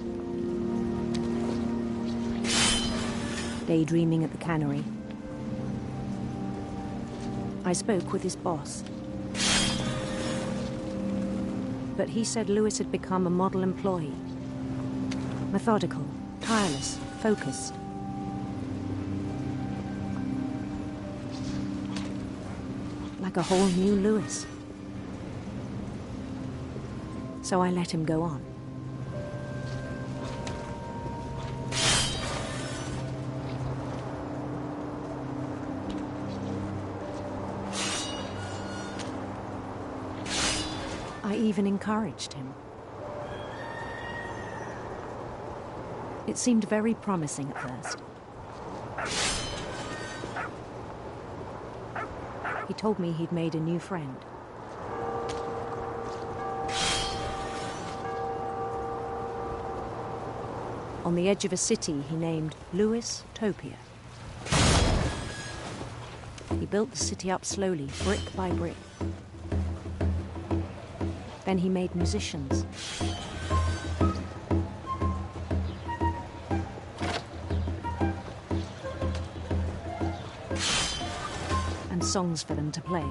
Daydreaming at the cannery. I spoke with his boss. But he said Louis had become a model employee. Methodical, tireless, focused. Like a whole new Louis. So I let him go on. I even encouraged him. It seemed very promising at first. He told me he'd made a new friend. on the edge of a city he named Lewis-topia. He built the city up slowly, brick by brick. Then he made musicians. And songs for them to play.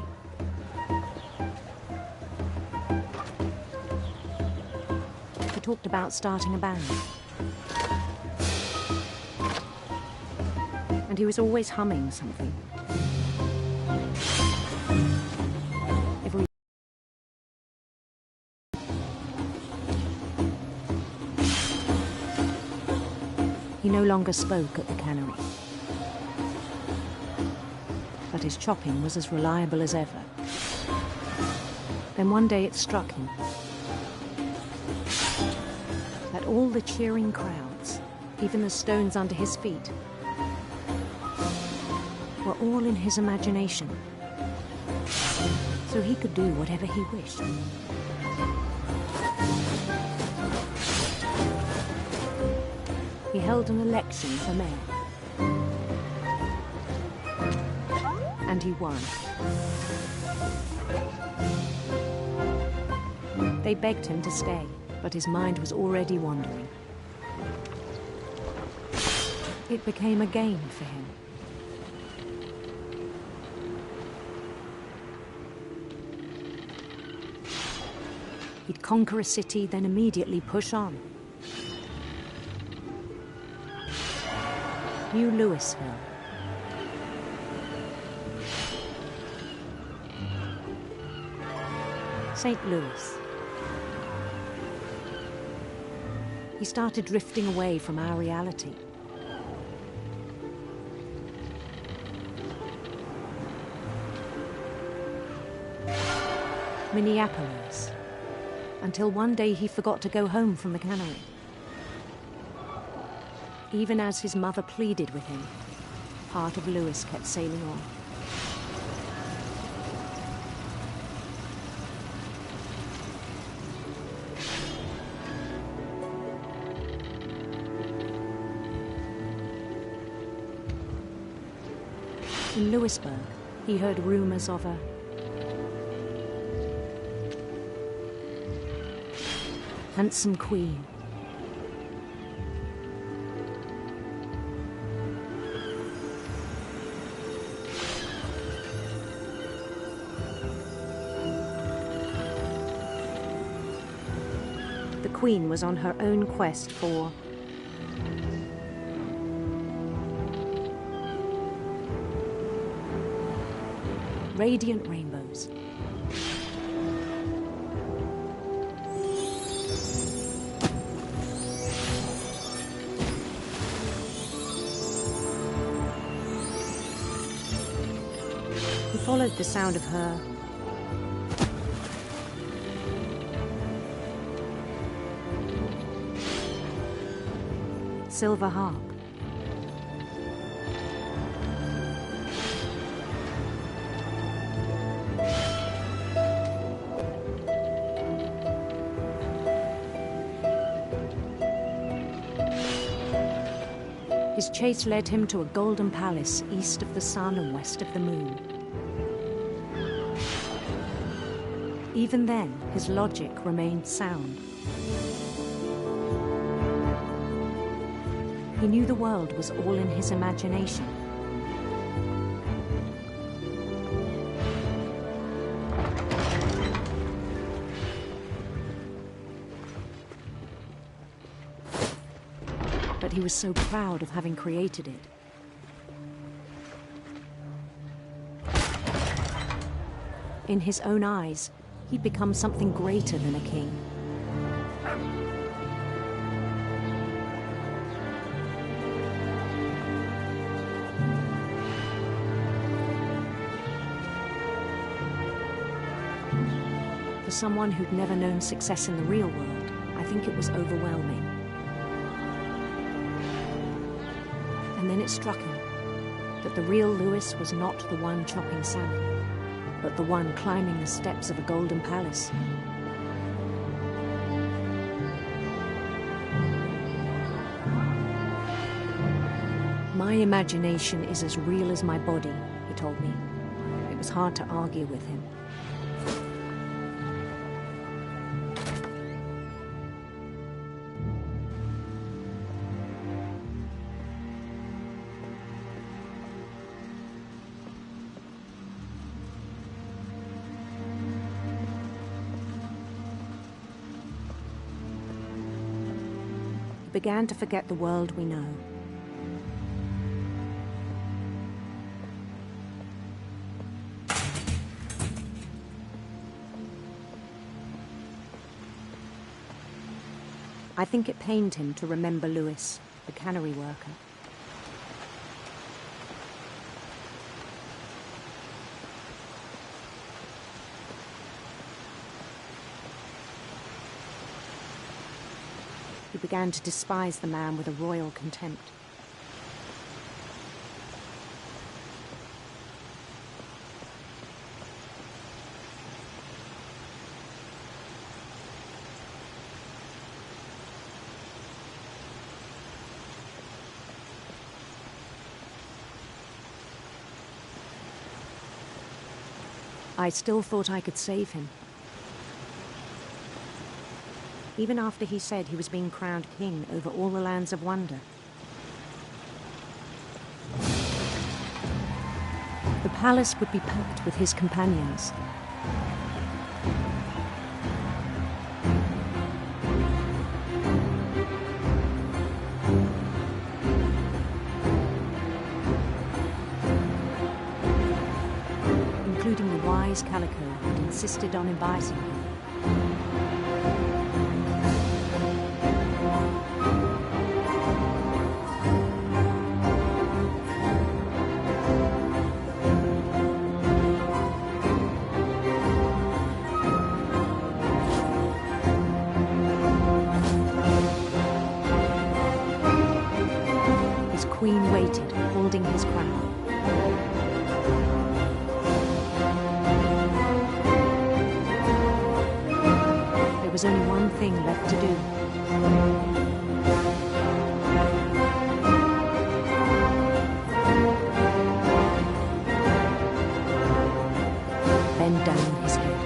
He talked about starting a band. And he was always humming something. He no longer spoke at the cannery. But his chopping was as reliable as ever. Then one day it struck him that all the cheering crowds, even the stones under his feet, were all in his imagination. So he could do whatever he wished. He held an election for mayor. And he won. They begged him to stay, but his mind was already wandering. It became a game for him. He'd conquer a city, then immediately push on. New Louisville. St. Louis. He started drifting away from our reality. Minneapolis. Until one day he forgot to go home from the cannery. Even as his mother pleaded with him, part of Louis kept sailing on. In Louisburg, he heard rumors of a handsome queen. The queen was on her own quest for radiant rainbows. He followed the sound of her silver harp. His chase led him to a golden palace east of the sun and west of the moon. Even then, his logic remained sound. He knew the world was all in his imagination. But he was so proud of having created it. In his own eyes, he'd become something greater than a king. For someone who'd never known success in the real world, I think it was overwhelming. And then it struck him that the real Louis was not the one chopping salmon, but the one climbing the steps of a golden palace. My imagination is as real as my body, he told me. It was hard to argue with him. He began to forget the world we know. I think it pained him to remember Lewis, the cannery worker. He began to despise the man with a royal contempt. I still thought I could save him. Even after he said he was being crowned king over all the lands of wonder. The palace would be packed with his companions. Including the wise Calico who'd insisted on inviting him. His queen waited, holding his crown. There was only one thing left to do. Bend down his head.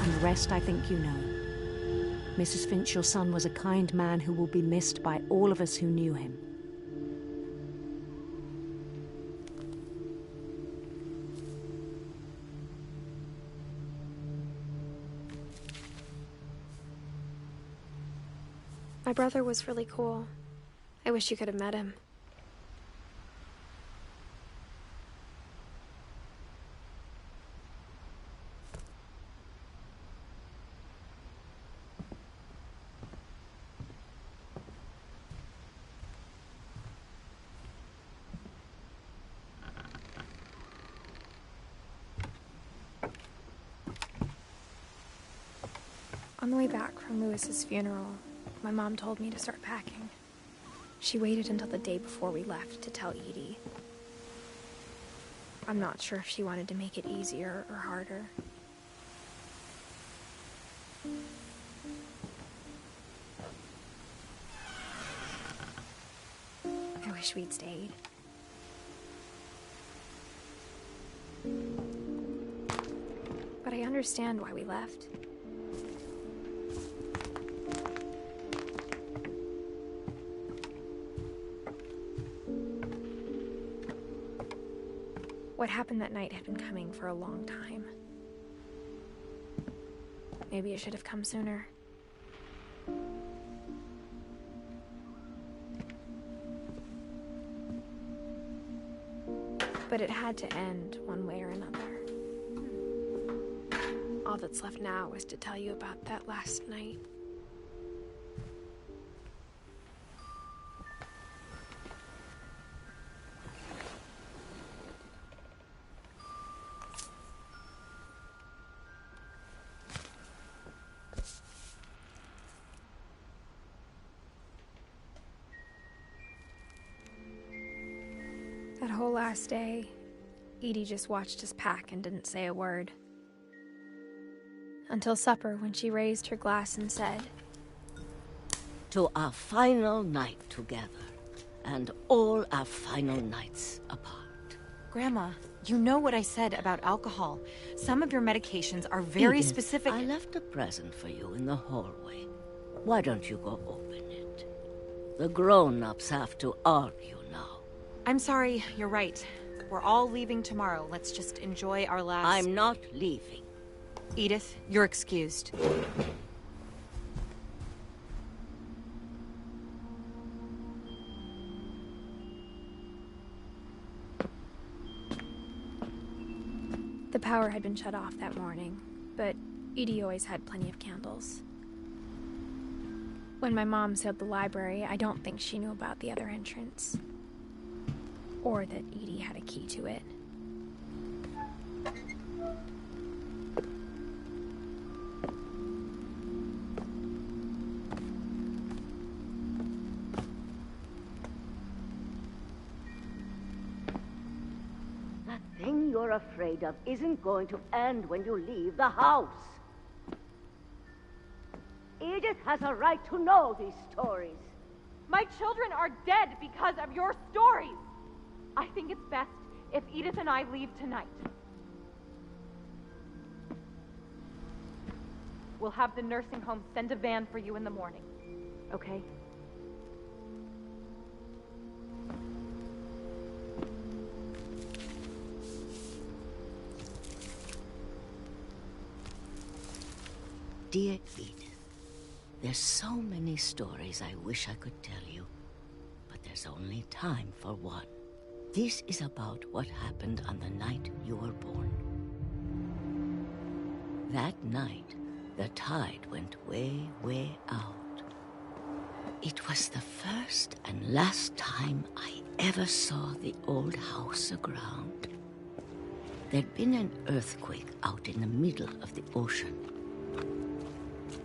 And the rest I think you know. Mrs. Finch, your son was a kind man who will be missed by all of us who knew him. My brother was really cool. I wish you could have met him. On the way back from Lewis's funeral, my mom told me to start packing. She waited until the day before we left to tell Edie. I'm not sure if she wanted to make it easier or harder. I wish we'd stayed. But I understand why we left. What happened that night had been coming for a long time. Maybe it should have come sooner. But it had to end one way or another. All that's left now is to tell you about that last night. That whole last day, Edie just watched us pack and didn't say a word. Until supper, when she raised her glass and said, "To our final night together, and all our final nights apart." Grandma, you know what I said about alcohol. Some of your medications are very Edith, specific. I left a present for you in the hallway. Why don't you go open it? The grown-ups have to argue now. I'm sorry, you're right. We're all leaving tomorrow. Let's just enjoy our last... I'm not leaving. Edith, you're excused. The power had been shut off that morning, but Edie always had plenty of candles. When my mom sealed the library, I don't think she knew about the other entrance. Or that Edie had a key to it. That thing you're afraid of isn't going to end when you leave the house. Edith has a right to know these stories. My children are dead because of your stories. I think it's best if Edith and I leave tonight. We'll have the nursing home send a van for you in the morning, okay? Dear Edith, there's so many stories I wish I could tell you, but there's only time for one. This is about what happened on the night you were born. That night, the tide went way, way out. It was the first and last time I ever saw the old house aground. There'd been an earthquake out in the middle of the ocean.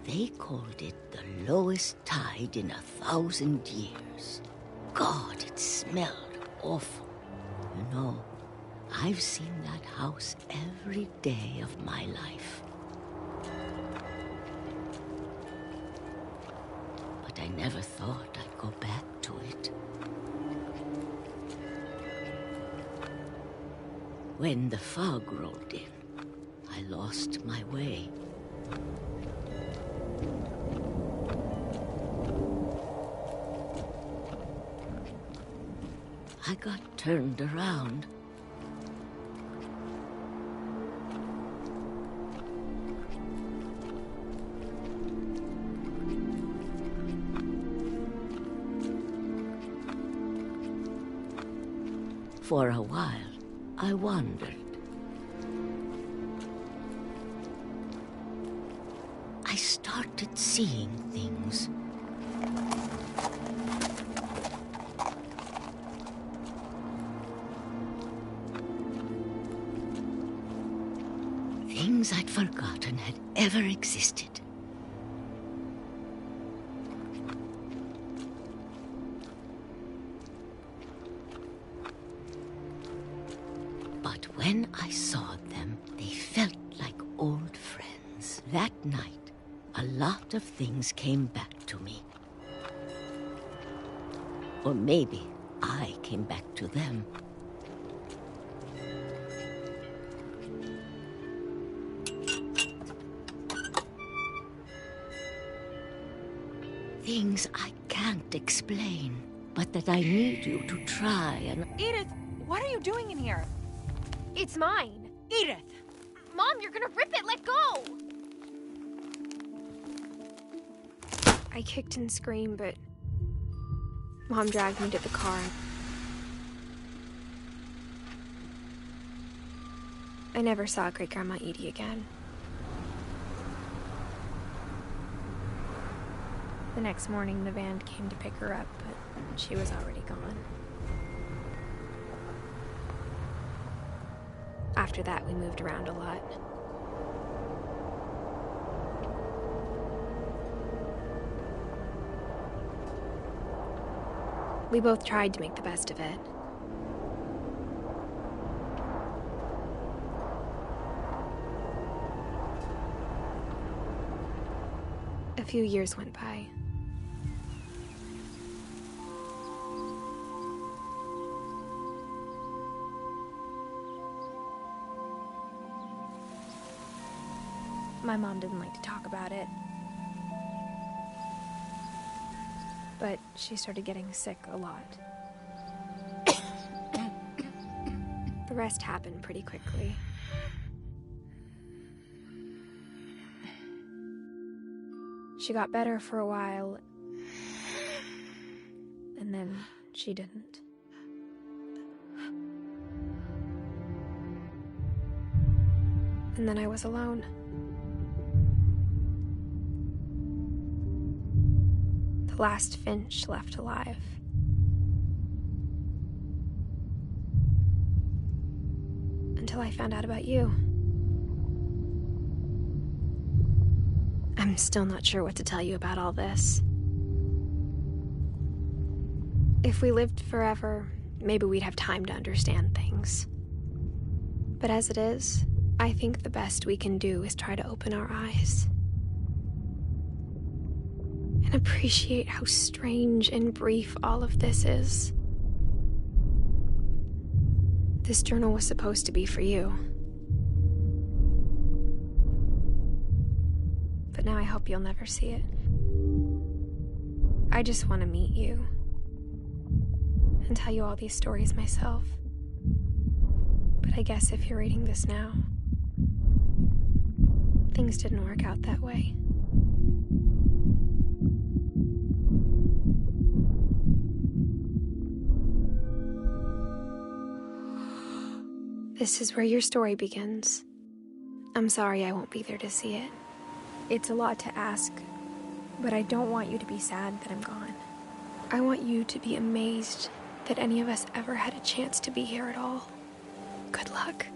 They called it the lowest tide in 1,000 years. God, it smelled awful. You know, I've seen that house every day of my life. But I never thought I'd go back to it. When the fog rolled in, I lost my way. I got turned around. For a while, I wandered. I started seeing things. Things I'd forgotten had ever existed. But when I saw them, they felt like old friends. That night, a lot of things came back to me. Or maybe I came back to them. Things I can't explain, but that I need you to try and... Edith, what are you doing in here? It's mine. Edith! Mom, you're gonna rip it! Let go! I kicked and screamed, but Mom dragged me to the car. I never saw Great-Grandma Edie again. The next morning, the van came to pick her up, but she was already gone. After that, we moved around a lot. We both tried to make the best of it. A few years went by. My mom didn't like to talk about it. But she started getting sick a lot. The rest happened pretty quickly. She got better for a while, and then she didn't. And then I was alone. The last Finch left alive. Until I found out about you. I'm still not sure what to tell you about all this. If we lived forever, maybe we'd have time to understand things. But as it is, I think the best we can do is try to open our eyes. And appreciate how strange and brief all of this is. This journal was supposed to be for you. But now I hope you'll never see it. I just want to meet you. And tell you all these stories myself. But I guess if you're reading this now, things didn't work out that way. This is where your story begins. I'm sorry I won't be there to see it. It's a lot to ask, but I don't want you to be sad that I'm gone. I want you to be amazed that any of us ever had a chance to be here at all. Good luck.